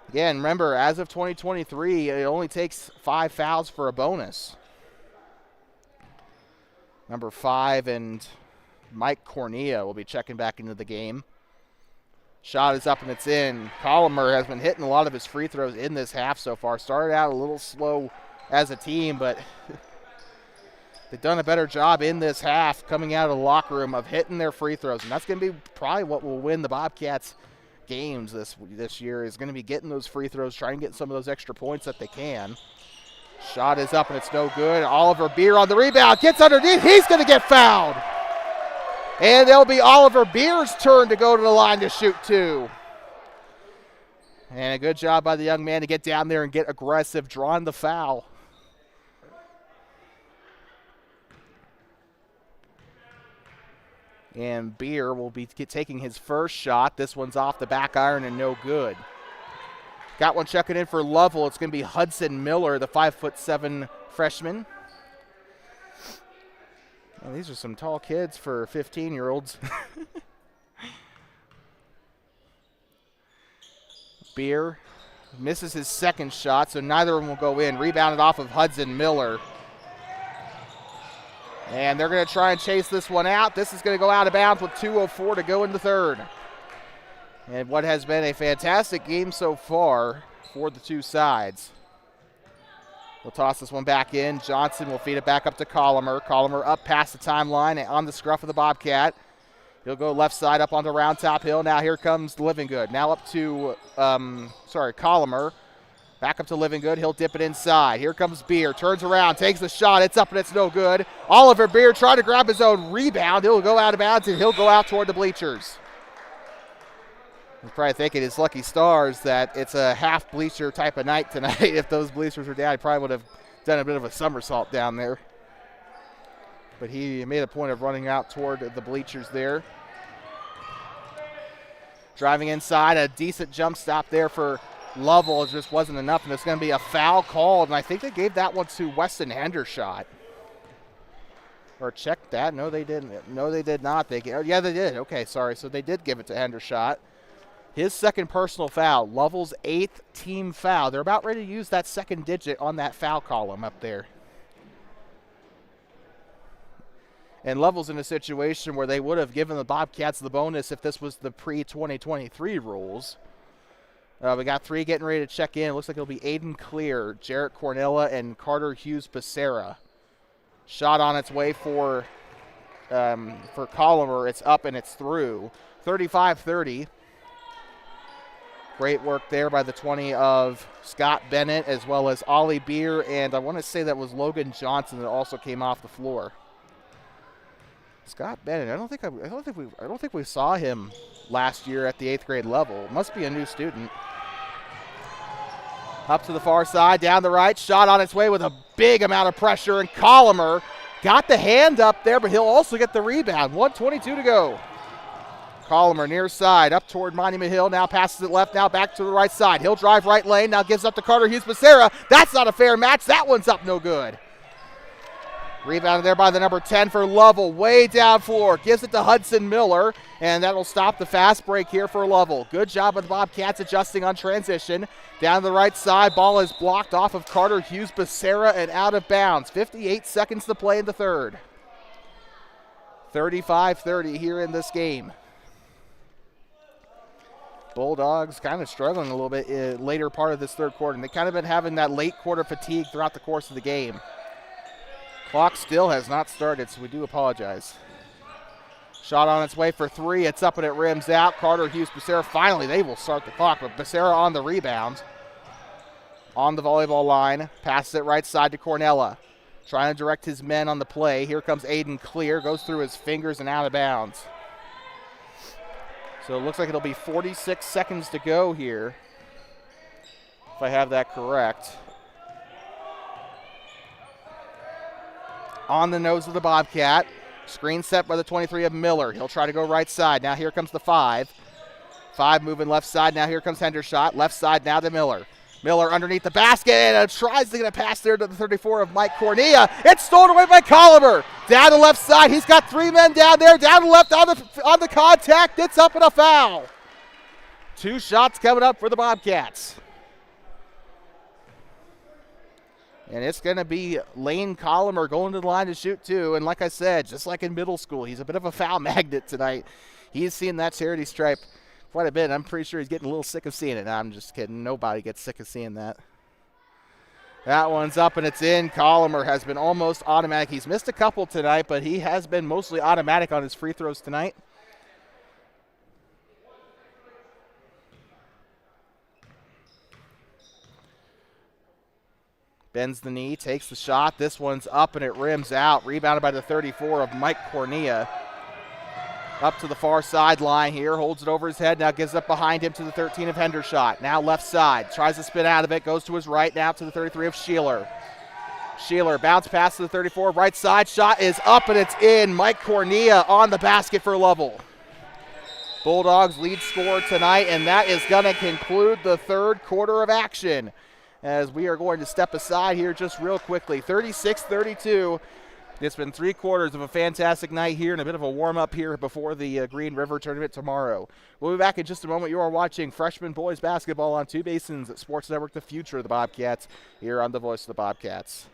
Again, remember, as of 2023, it only takes 5 fouls for a bonus. Number 5 and Mike Cornea will be checking back into the game. Shot is up and it's in. Collimer has been hitting a lot of his free throws in this half so far. Started out a little slow as a team, but they've done a better job in this half coming out of the locker room of hitting their free throws, and that's going to be probably what will win the Bobcats games this year, is going to be getting those free throws, trying to get some of those extra points that they can. Shot is up and it's no good. Oliver Beer on the rebound, gets underneath, he's going to get fouled. And it'll be Oliver Beer's turn to go to the line to shoot 2. And a good job by the young man to get down there and get aggressive, drawing the foul. And Beer will be taking his first shot. This one's off the back iron and no good. Got one checking in for Lovell. It's going to be Hudson Miller, the 5'7" freshman. Well, these are some tall kids for 15-year-olds. Beer misses his second shot, so neither of them will go in. Rebounded off of Hudson Miller. And they're going to try and chase this one out. This is going to go out of bounds with 2:04 to go in the third. And what has been a fantastic game so far for the two sides. We'll toss this one back in. Johnson will feed it back up to Collimer. Collimer up past the timeline on the scruff of the Bobcat. He'll go left side up onto Round Top Hill. Now here comes Living Good. Now up to, Colomer. Back up to Living Good. He'll dip it inside. Here comes Beer. Turns around. Takes the shot. It's up and it's no good. Oliver Beer trying to grab his own rebound. He'll go out of bounds and he'll go out toward the bleachers. He's probably thinking his lucky stars that it's a half bleacher type of night tonight. If those bleachers were down, he probably would have done a bit of a somersault down there. But he made a point of running out toward the bleachers there. Driving inside, a decent jump stop there for Lovell. It just wasn't enough, and it's going to be a foul called, and I think they gave that one to Weston Hendershot. Or check that. No, they didn't. No, they did not. Yeah, they did. Okay, sorry. So they did give it to Hendershot. His second personal foul, Lovell's 8th team foul. They're about ready to use that second digit on that foul column up there. And Lovell's in a situation where they would have given the Bobcats the bonus if this was the pre-2023 rules. We got 3 getting ready to check in. It looks like it'll be Aiden Clear, Jarrett Cornella, and Carter Hughes-Becerra. Shot on its way for Colomer. It's up and it's through. 35-30. Great work there by the 20 of Scott Bennett as well as Ollie Beer, and I want to say that was Logan Johnson that also came off the floor. Scott Bennett, I don't think we saw him last year at the 8th grade level. Must be a new student. Up to the far side, down the right, shot on its way with a big amount of pressure, and Colomer got the hand up there, but he'll also get the rebound. 1:22 to go. Colomer near side, up toward Monument Hill, now passes it left, now back to the right side. He'll drive right lane, now gives up to Carter Hughes-Becerra. That's not a fair match. That one's up no good. Rebounded there by the number 10 for Lovell, way down floor. Gives it to Hudson Miller, and that'll stop the fast break here for Lovell. Good job of the Bobcats adjusting on transition. Down the right side, ball is blocked off of Carter Hughes-Becerra and out of bounds. 58 seconds to play in the third. 35-30 here in this game. Bulldogs kind of struggling a little bit later part of this third quarter, and they kind of been having that late quarter fatigue throughout the course of the game. Clock still has not started, so we do apologize. Shot on its way for 3. It's up and it rims out. Carter Hughes-Becerra, finally they will start the clock, but Becerra on the rebound. On the volleyball line, passes it right side to Cornella. Trying to direct his men on the play. Here comes Aiden Clear, goes through his fingers and out of bounds. So it looks like it'll be 46 seconds to go here, if I have that correct. On the nose of the Bobcat. Screen set by the 23 of Miller. He'll try to go right side. Now here comes the 5. 5 moving left side. Now here comes Hendershot. Left side now to Miller. Miller underneath the basket and tries to get a pass there to the 34 of Mike Cornea. It's stolen away by Colomer. Down the left side. He's got 3 men down there. Down the left on the contact. It's up and a foul. 2 shots coming up for the Bobcats. And it's going to be Lane Colomer going to the line to shoot 2. And like I said, just like in middle school, he's a bit of a foul magnet tonight. He's seen that charity stripe quite a bit. I'm pretty sure he's getting a little sick of seeing it. No, I'm just kidding. Nobody gets sick of seeing that. That one's up and it's in. Colomer has been almost automatic. He's missed a couple tonight, but he has been mostly automatic on his free throws tonight. Bends the knee, takes the shot. This one's up and it rims out. Rebounded by the 34 of Mike Cornea. Up to the far sideline here, holds it over his head, now gives up behind him to the 13 of Hendershot. Now left side, tries to spin out of it, goes to his right now to the 33 of Sheeler. Sheeler, bounce pass to the 34, right side, shot is up and it's in. Mike Cornea on the basket for Lovell. Bulldogs lead scorer tonight, and that is going to conclude the third quarter of action, as we are going to step aside here just real quickly. 36-32. It's been 3 quarters of a fantastic night here and a bit of a warm-up here before the Green River tournament tomorrow. We'll be back in just a moment. You are watching freshman boys basketball on Two Basins at Sports Network, the future of the Bobcats, here on the Voice of the Bobcats.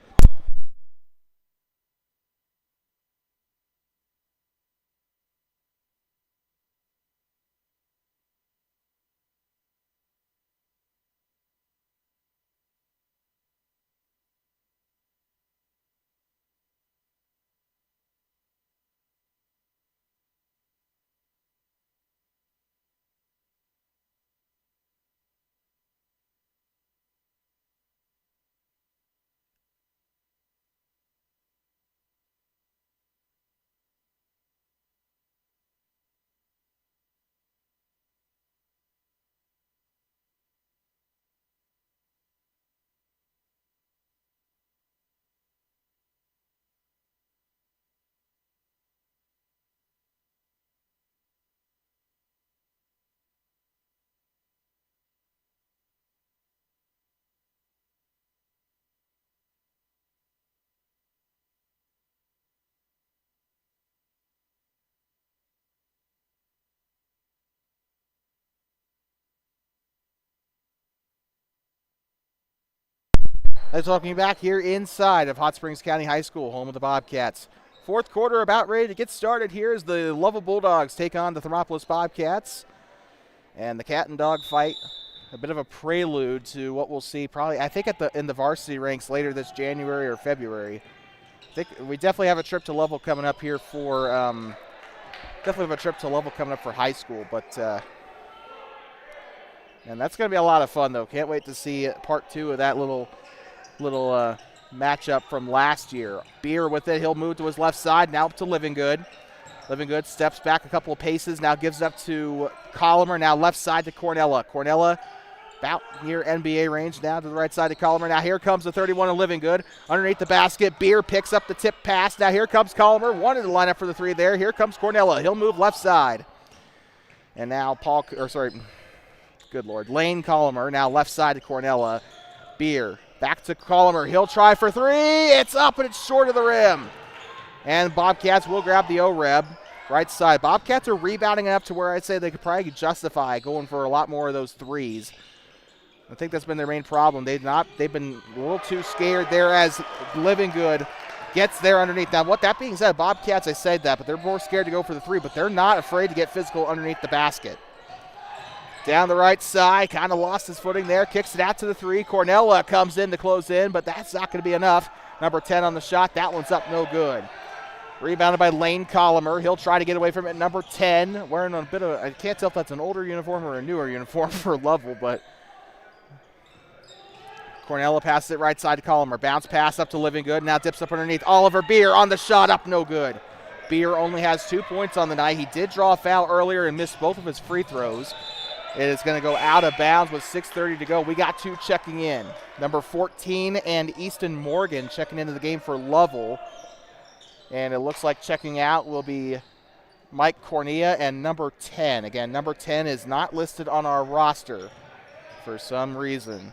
Let's welcome you back here inside of Hot Springs County High School, home of the Bobcats. Fourth quarter about ready to get started here as the Lovell Bulldogs take on the Thermopolis Bobcats. And the cat and dog fight, a bit of a prelude to what we'll see probably, I think, in the varsity ranks later this January or February. I think we definitely have a trip to Lovell coming up here for high school, but and that's going to be a lot of fun, though. Can't wait to see part 2 of that little matchup from last year. Beer with it. He'll move to his left side. Now up to Livingood. Livingood steps back a couple of paces. Now gives up to Colomer. Now left side to Cornella. Cornella about near NBA range now to the right side to Colomer. Now here comes the 31 of Livingood. Underneath the basket. Beer picks up the tip pass. Now here comes Colomer. Wanted to line up for the 3 there. Here comes Cornella. He'll move left side. And now Lane Colomer. Now left side to Cornella. Beer. Back to Colomer. He'll try for 3. It's up and it's short of the rim. And Bobcats will grab the O-Reb. Right side. Bobcats are rebounding enough to where I'd say they could probably justify going for a lot more of those 3s. I think that's been their main problem. They've been a little too scared there as Livingood gets there underneath. Now, that being said, Bobcats, I said that, but they're more scared to go for the 3, but they're not afraid to get physical underneath the basket. Down the right side, kind of lost his footing there, kicks it out to the 3. Cornella comes in to close in, but that's not going to be enough. Number 10 on the shot, that one's up no good. Rebounded by Lane Colomer. He'll try to get away from it. Number 10, wearing a bit of I can't tell if that's an older uniform or a newer uniform for Lovell, but Cornella passes it right side to Colomer. Bounce pass up to Livingood, now dips up underneath. Oliver Beer on the shot, up no good. Beer only has 2 points on the night. He did draw a foul earlier and missed both of his free throws. It is going to go out of bounds with 6:30 to go. We got 2 checking in. Number 14 and Easton Morgan checking into the game for Lovell. And it looks like checking out will be Mike Cornea and number 10. Again, number 10 is not listed on our roster for some reason.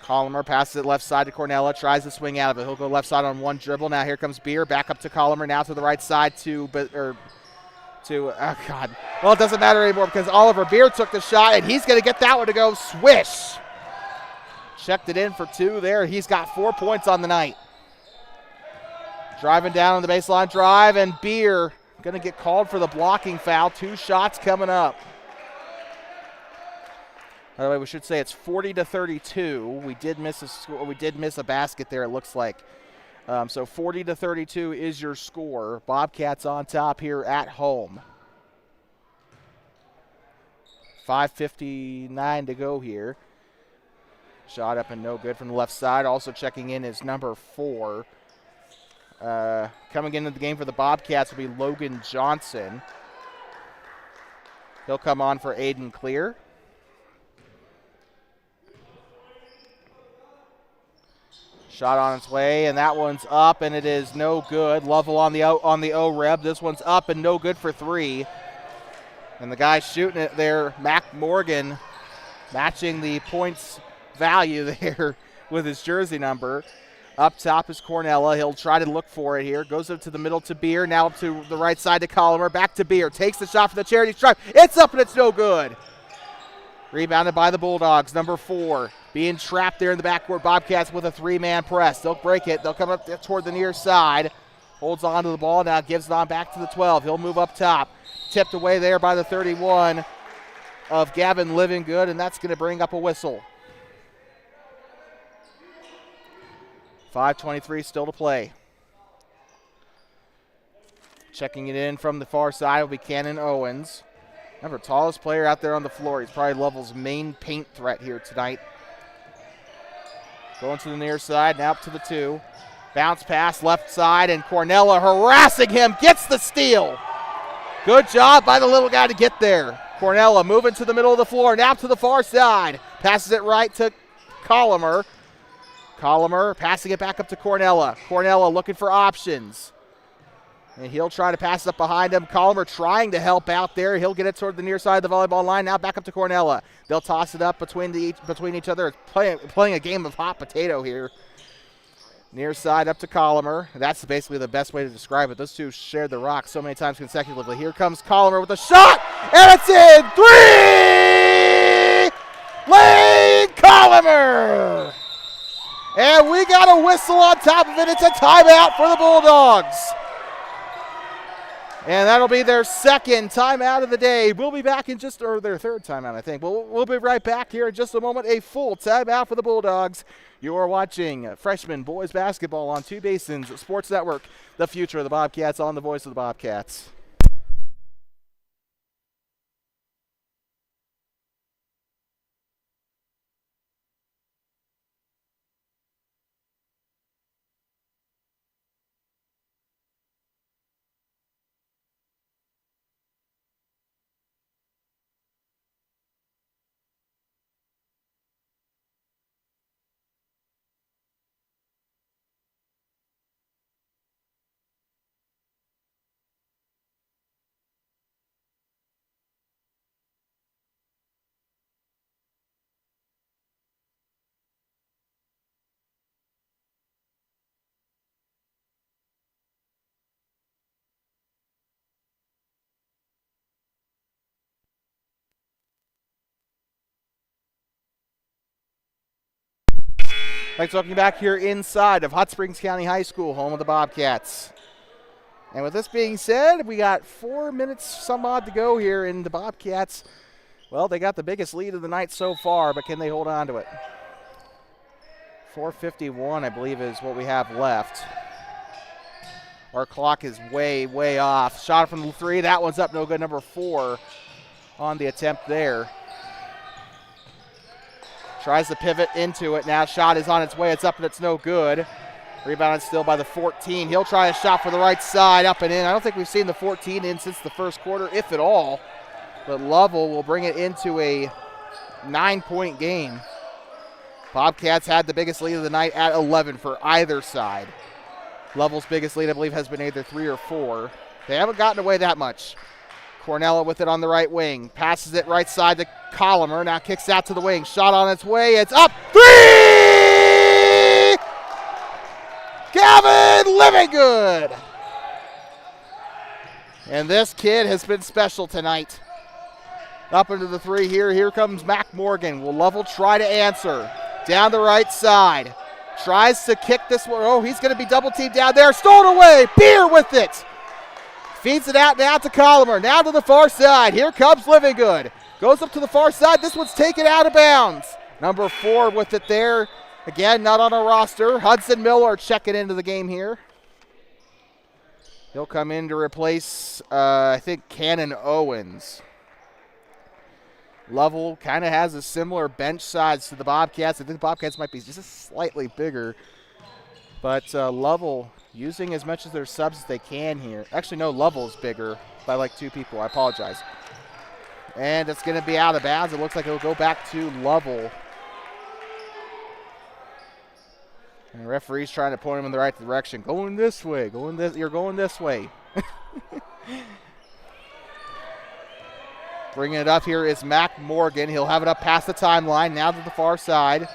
Colomer passes it left side to Cornella, tries to swing out of it. He'll go left side on one dribble. Now here comes Beer, back up to Colomer, now to the right side oh God. Well, it doesn't matter anymore because Oliver Beer took the shot, and he's going to get that one to go. Swish. Checked it in for 2 there. He's got 4 points on the night. Driving down on the baseline drive, and Beer going to get called for the blocking foul. 2 shots coming up. By the way, we should say it's 40-32. We did miss a basket there, it looks like. So 40-32 is your score. Bobcats on top here at home. 5:59 to go here. Shot up and no good from the left side. Also checking in is number 4. Coming into the game for the Bobcats will be Logan Johnson. He'll come on for Aiden Clear. Shot on its way, and that one's up, and it is no good. Lovell on the O-Reb. This one's up and no good for 3. And the guy shooting it there, Mac Morgan, matching the points value there with his jersey number. Up top is Cornella. He'll try to look for it here. Goes up to the middle to Beer. Now up to the right side to Colomer. Back to Beer. Takes the shot for the charity stripe. It's up and it's no good. Rebounded by the Bulldogs. Number 4. Being trapped there in the backcourt. Bobcats with a 3-man press. They'll break it. They'll come up toward the near side. Holds on to the ball. Now gives it on back to the 12. He'll move up top. Tipped away there by the 31 of Gavin Livingood, and that's going to bring up a whistle. 5:23 still to play. Checking it in from the far side will be Cannon Owens. Remember, tallest player out there on the floor. He's probably Lovell's main paint threat here tonight. Going to the near side, now up to the 2. Bounce pass left side, and Cornella harassing him, gets the steal. Good job by the little guy to get there. Cornella moving to the middle of the floor, now to the far side. Passes it right to Colomer. Colomer passing it back up to Cornella. Cornella looking for options. And he'll try to pass it up behind him. Colomer trying to help out there. He'll get it toward the near side of the volleyball line. Now back up to Cornella. They'll toss it up between each other. It's playing a game of hot potato here. Near side up to Colomer. That's basically the best way to describe it. Those two shared the rock so many times consecutively. Here comes Colomer with a shot, and it's in. 3! Lane Colomer! Colomer! And we got a whistle on top of it. It's a timeout for the Bulldogs. And that'll be their second timeout of the day. We'll be back in or their third timeout, I think. We'll be right back here in just a moment. A full timeout for the Bulldogs. You're watching freshman boys basketball on Two Basins Sports Network. The future of the Bobcats on the voice of the Bobcats. Thanks for welcome back here inside of Hot Springs County High School, home of the Bobcats. And with this being said, we got 4 minutes some odd to go here, and the Bobcats, well, they got the biggest lead of the night so far, but can they hold on to it? 4:51, I believe, is what we have left. Our clock is way, way off. Shot from the three. That one's up no good. Number 4 on the attempt there. Tries to pivot into it. Now shot is on its way. It's up and it's no good. Rebounded still by the 14. He'll try a shot for the right side, up and in. I don't think we've seen the 14 in since the first quarter, if at all. But Lovell will bring it into a 9-point game. Bobcats had the biggest lead of the night at 11 for either side. Lovell's biggest lead, I believe, has been either 3 or 4. They haven't gotten away that much. Cornella with it on the right wing. Passes it right side to Colomer. Now kicks out to the wing. Shot on its way. It's up. 3! Gavin Livingood. And this kid has been special tonight. Up into the 3 here. Here comes Mac Morgan. Will Lovell try to answer? Down the right side. Tries to kick this one. Oh, he's going to be double teamed down there. Stolen away. Beer with it. Feeds it out now to Colomer. Now to the far side. Here comes Livingood. Goes up to the far side. This one's taken out of bounds. Number 4 with it there. Again, not on our roster. Hudson Miller checking into the game here. He'll come in to replace, I think, Cannon Owens. Lovell kind of has a similar bench size to the Bobcats. I think the Bobcats might be just slightly bigger. But Lovell using as much of their subs as they can here. Actually, no, Lovell's bigger by like 2 people. I apologize. And it's going to be out of bounds. It looks like it'll go back to Lovell. And the referee's trying to point him in the right direction. Going this way. You're going this way. Bringing it up here is Mac Morgan. He'll have it up past the timeline. Now to the far side.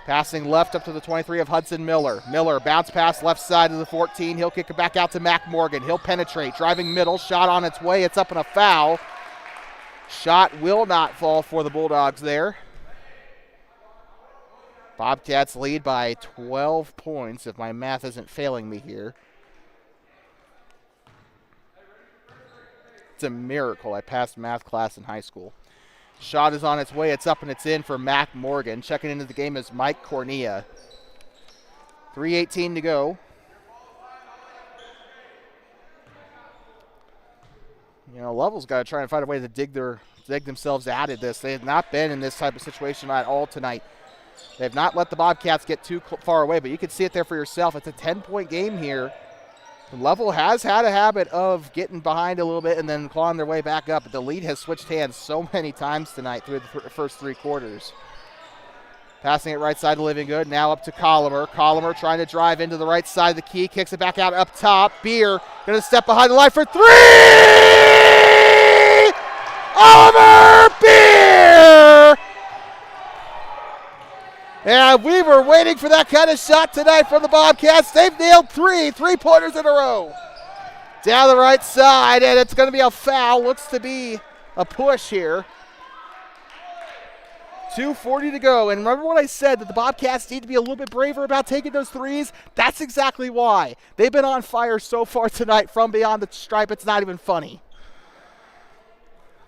Passing left up to the 23 of Hudson Miller. Miller bounce pass left side of the 14. He'll kick it back out to Mac Morgan. He'll penetrate. Driving middle. Shot on its way. It's up and a foul. Shot will not fall for the Bulldogs there. Bobcats lead by 12 points, if my math isn't failing me here. It's a miracle I passed math class in high school. Shot is on its way. It's up and it's in for Mac Morgan. Checking into the game is Mike Cornea. 3:18 to go. You know, Lovell's got to try and find a way to dig themselves out of this. They have not been in this type of situation at all tonight. They have not let the Bobcats get too far away, but you can see it there for yourself. It's a 10-point game here. Lovell has had a habit of getting behind a little bit and then clawing their way back up, but the lead has switched hands so many times tonight through the first 3 quarters. Passing it right side to Livingood, now up to Colomer. Colomer trying to drive into the right side of the key, kicks it back out up top. Beer going to step behind the line for 3! Oliver Beer! And we were waiting for that kind of shot tonight from the Bobcats. They've nailed 3 3-pointers in a row. Down the right side, and it's going to be a foul. Looks to be a push here. 2:40 to go. And remember what I said, that the Bobcats need to be a little bit braver about taking those threes? That's exactly why. They've been on fire so far tonight from beyond the stripe. It's not even funny.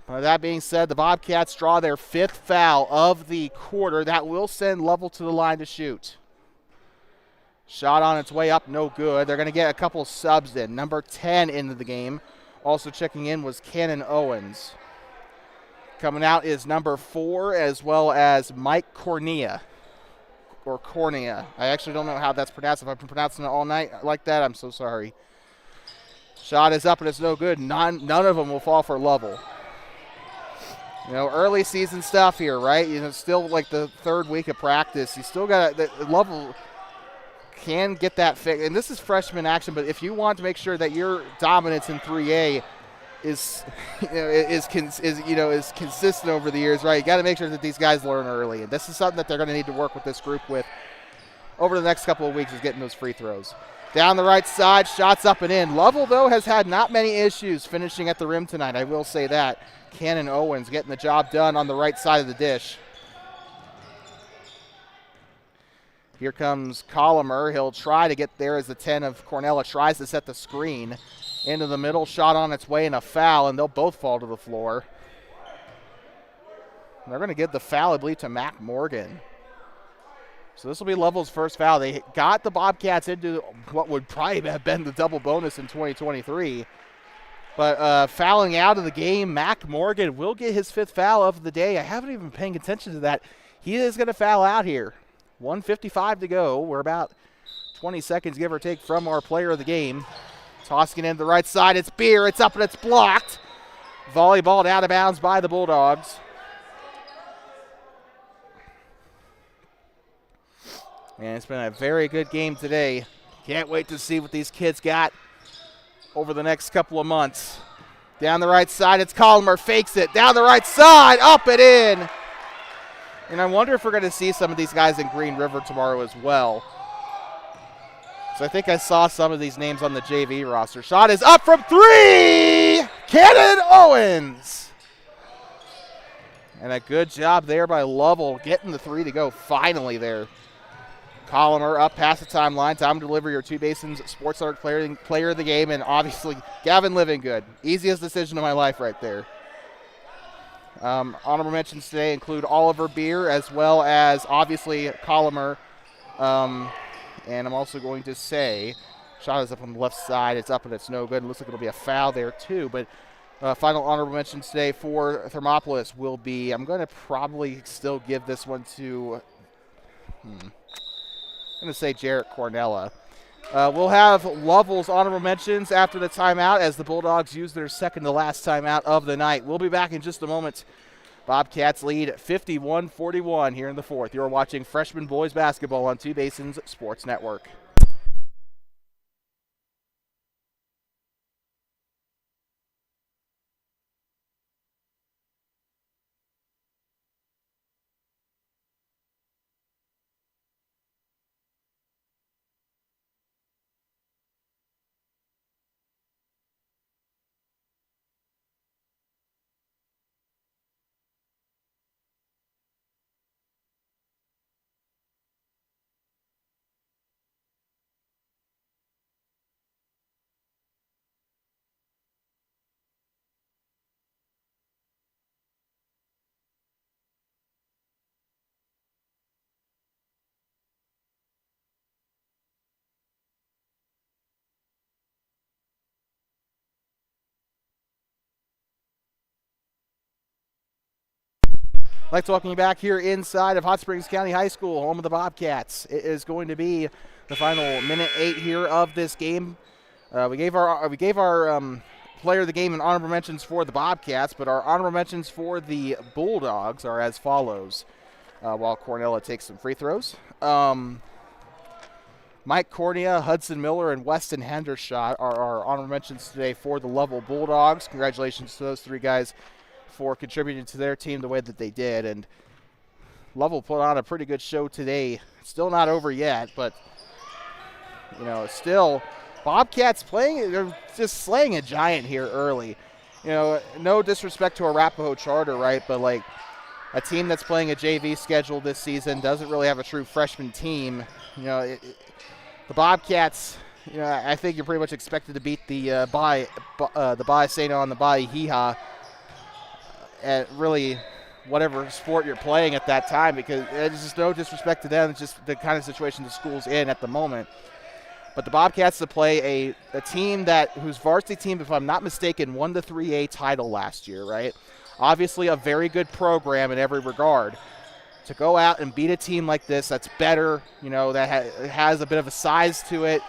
That being said, the Bobcats draw their 5th foul of the quarter. That will send Lovell to the line to shoot. Shot on its way up, no good. They're going to get a couple subs in. Number 10 into the game. Also checking in was Cannon Owens. Coming out is number 4, as well as Mike Cornea. Or Cornea. I actually don't know how that's pronounced. If I've been pronouncing it all night like that, I'm so sorry. Shot is up and it's no good. None of them will fall for Lovell. You know, early season stuff here, right? You know, still like the 3rd week of practice. You still got Lovell can get that fix. And this is freshman action, but if you want to make sure that your dominance in 3A is consistent over the years, right? You got to make sure that these guys learn early, and this is something that they're going to need to work with this group with over the next couple of weeks, is getting those free throws. Down the right side, shots up and in. Lovell, though, has had not many issues finishing at the rim tonight. I will say that. Cannon Owens getting the job done on the right side of the dish. Here comes Collimer. He'll try to get there as the 10 of Cornella tries to set the screen. Into the middle, shot on its way and a foul, and they'll both fall to the floor. They're going to give the foul, I believe, to Mac Morgan. So this will be Lovell's first foul. They got the Bobcats into what would probably have been the double bonus in 2023. But fouling out of the game, Mac Morgan will get his 5th foul of the day. I haven't even been paying attention to that. He is going to foul out here. 1:55 to go. We're about 20 seconds, give or take, from our player of the game. Tossing it in the right side. It's Beer. It's up and it's blocked. Volleyballed out of bounds by the Bulldogs. And it's been a very good game today. Can't wait to see what these kids got over the next couple of months. Down the right side, it's Collimer. Fakes it. Down the right side. Up and in. And I wonder if we're going to see some of these guys in Green River tomorrow as well. So I think I saw some of these names on the JV roster. Shot is up from 3! Cannon Owens! And a good job there by Lovell getting the 3 to go finally there. Collimer up past the timeline. Time to deliver your 2 Basins Sports Art player of the game, and obviously Gavin Livingood. Easiest decision of my life right there. Honorable mentions today include Oliver Beer, as well as obviously Collimer. And I'm also going to say, shot is up on the left side. It's up and it's no good. It looks like it'll be a foul there too. But final honorable mentions today for Thermopolis will be, I'm going to probably still give this one to, I'm going to say Jarrett Cornella. We'll have Lovell's honorable mentions after the timeout as the Bulldogs use their second to last timeout of the night. We'll be back in just a moment. Bobcats lead 51-41 here in the 4th. You're watching freshman boys basketball on 2 Basins Sports Network. I'd like to welcome you back here inside of Hot Springs County High School, home of the Bobcats. It is going to be the final minute 8 here of this game. We gave our player of the game and honorable mentions for the Bobcats, but our honorable mentions for the Bulldogs are as follows. While Cornella takes some free throws, Mike Cornea, Hudson Miller, and Weston Hendershot are our honorable mentions today for the Lovell Bulldogs. Congratulations to those 3 guys for contributing to their team the way that they did. And Lovell put on a pretty good show today. Still not over yet, but, you know, still Bobcats playing, they're just slaying a giant here early. You know, no disrespect to Arapahoe Charter, right? But, like, a team that's playing a JV schedule this season, doesn't really have a true freshman team. The Bobcats, I think you're pretty much expected to beat the Bai Sano and the Bai Hiha at really whatever sport you're playing at that time, because it's just no disrespect to them. It's just the kind of situation the school's in at the moment. But the Bobcats to play a team whose varsity team, if I'm not mistaken, won the 3A title last year, right? Obviously a very good program in every regard. To go out and beat a team like this that's better, that has a bit of a size to it,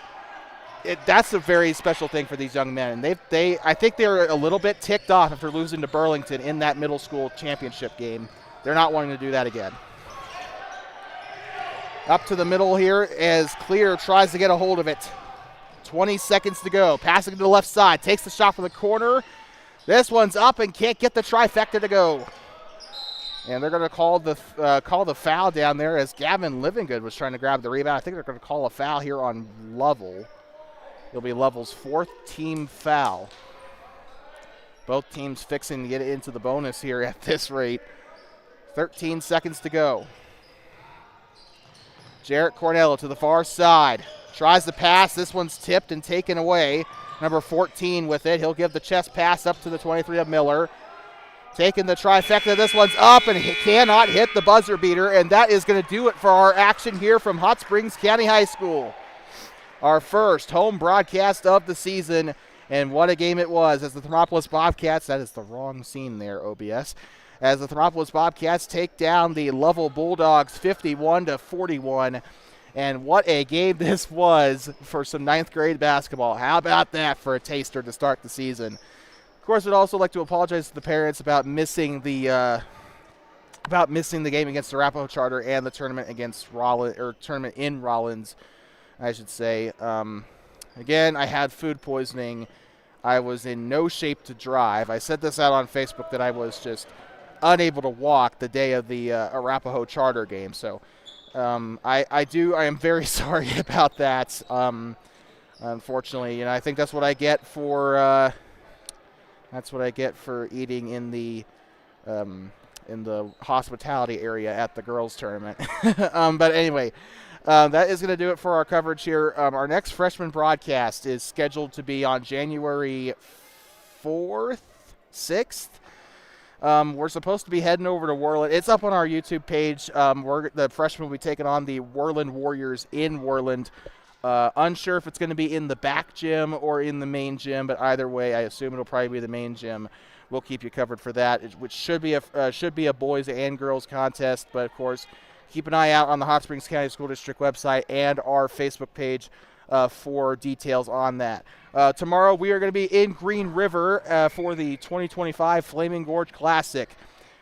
that's a very special thing for these young men. And I think they're a little bit ticked off after losing to Burlington in that middle school championship game. They're not wanting to do that again. Up to the middle here as Clear tries to get a hold of it. 20 seconds to go. Passing to the left side. Takes the shot from the corner. This one's up and can't get the trifecta to go. And they're going to call the foul down there as Gavin Livingood was trying to grab the rebound. I think they're going to call a foul here on Lovell. It'll be Lovell's 4th team foul. Both teams fixing to get into the bonus here at this rate. 13 seconds to go. Jarrett Cornello to the far side. Tries to pass. This one's tipped and taken away. Number 14 with it. He'll give the chest pass up to the 23 of Miller. Taking the trifecta. This one's up and he cannot hit the buzzer beater. And that is going to do it for our action here from Hot Springs County High School. Our first home broadcast of the season. And what a game it was as the Thermopolis Bobcats, that is the wrong scene there, OBS, as the Thermopolis Bobcats take down the Lovell Bulldogs 51-41. And what a game this was for some 9th grade basketball. How about that for a taster to start the season? Of course, I'd also like to apologize to the parents about missing the game against the Arapahoe Charter and the tournament against tournament in Rollins, I should say. Again, I had food poisoning. I was in no shape to drive. I said this out on Facebook that I was just unable to walk the day of the Arapahoe Charter game. So I am very sorry about that. Unfortunately, I think that's what I get for eating in the hospitality area at the girls tournament. But anyway, that is going to do it for our coverage here. Our next freshman broadcast is scheduled to be on January 4th, 6th. We're supposed to be heading over to Worland. It's up on our YouTube page. The freshmen will be taking on the Worland Warriors in Worland. Unsure if it's going to be in the back gym or in the main gym, but either way, I assume it'll probably be the main gym. We'll keep you covered for that, which should be a boys and girls contest. But of course, keep an eye out on the Hot Springs County School District website and our Facebook page for details on that. Tomorrow we are going to be in Green River for the 2025 Flaming Gorge Classic.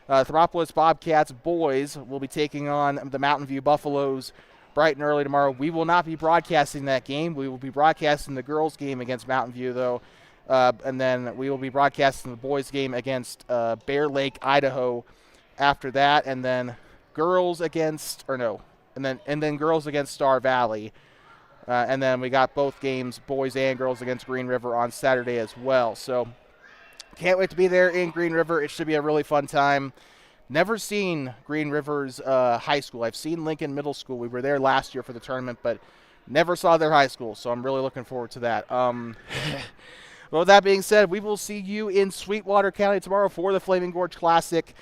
Thermopolis Bobcats boys will be taking on the Mountain View Buffaloes bright and early tomorrow. We will not be broadcasting that game. We will be broadcasting the girls' game against Mountain View, though, and then we will be broadcasting the boys' game against Bear Lake, Idaho after that, and then girls against Star Valley. And then we got both games, boys and girls, against Green River on Saturday as well. So can't wait to be there in Green River. It should be a really fun time. Never seen Green River's high school. I've seen Lincoln Middle School. We were there last year for the tournament, but never saw their high school. So I'm really looking forward to that. Well, with that being said, we will see you in Sweetwater County tomorrow for the Flaming Gorge Classic.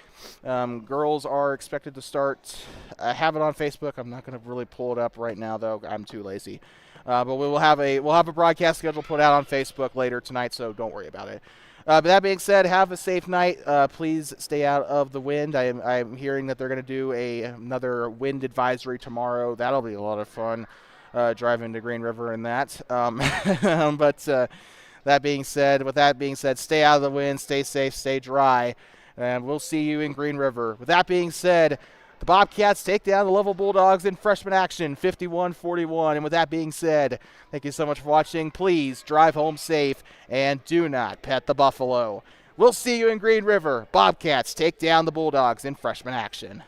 Girls are expected to start. I have it on Facebook. I'm not going to really pull it up right now, though. I'm too lazy. But we'll have a broadcast schedule put out on Facebook later tonight, so don't worry about it. But that being said, have a safe night. Please stay out of the wind. I'm hearing that they're going to do another wind advisory tomorrow. That'll be a lot of fun, driving to Green River and that. But with that being said, stay out of the wind, stay safe, stay dry, and we'll see you in Green River. With that being said, the Bobcats take down the Lovell Bulldogs in freshman action, 51-41. And with that being said, thank you so much for watching. Please drive home safe and do not pet the buffalo. We'll see you in Green River. Bobcats take down the Bulldogs in freshman action.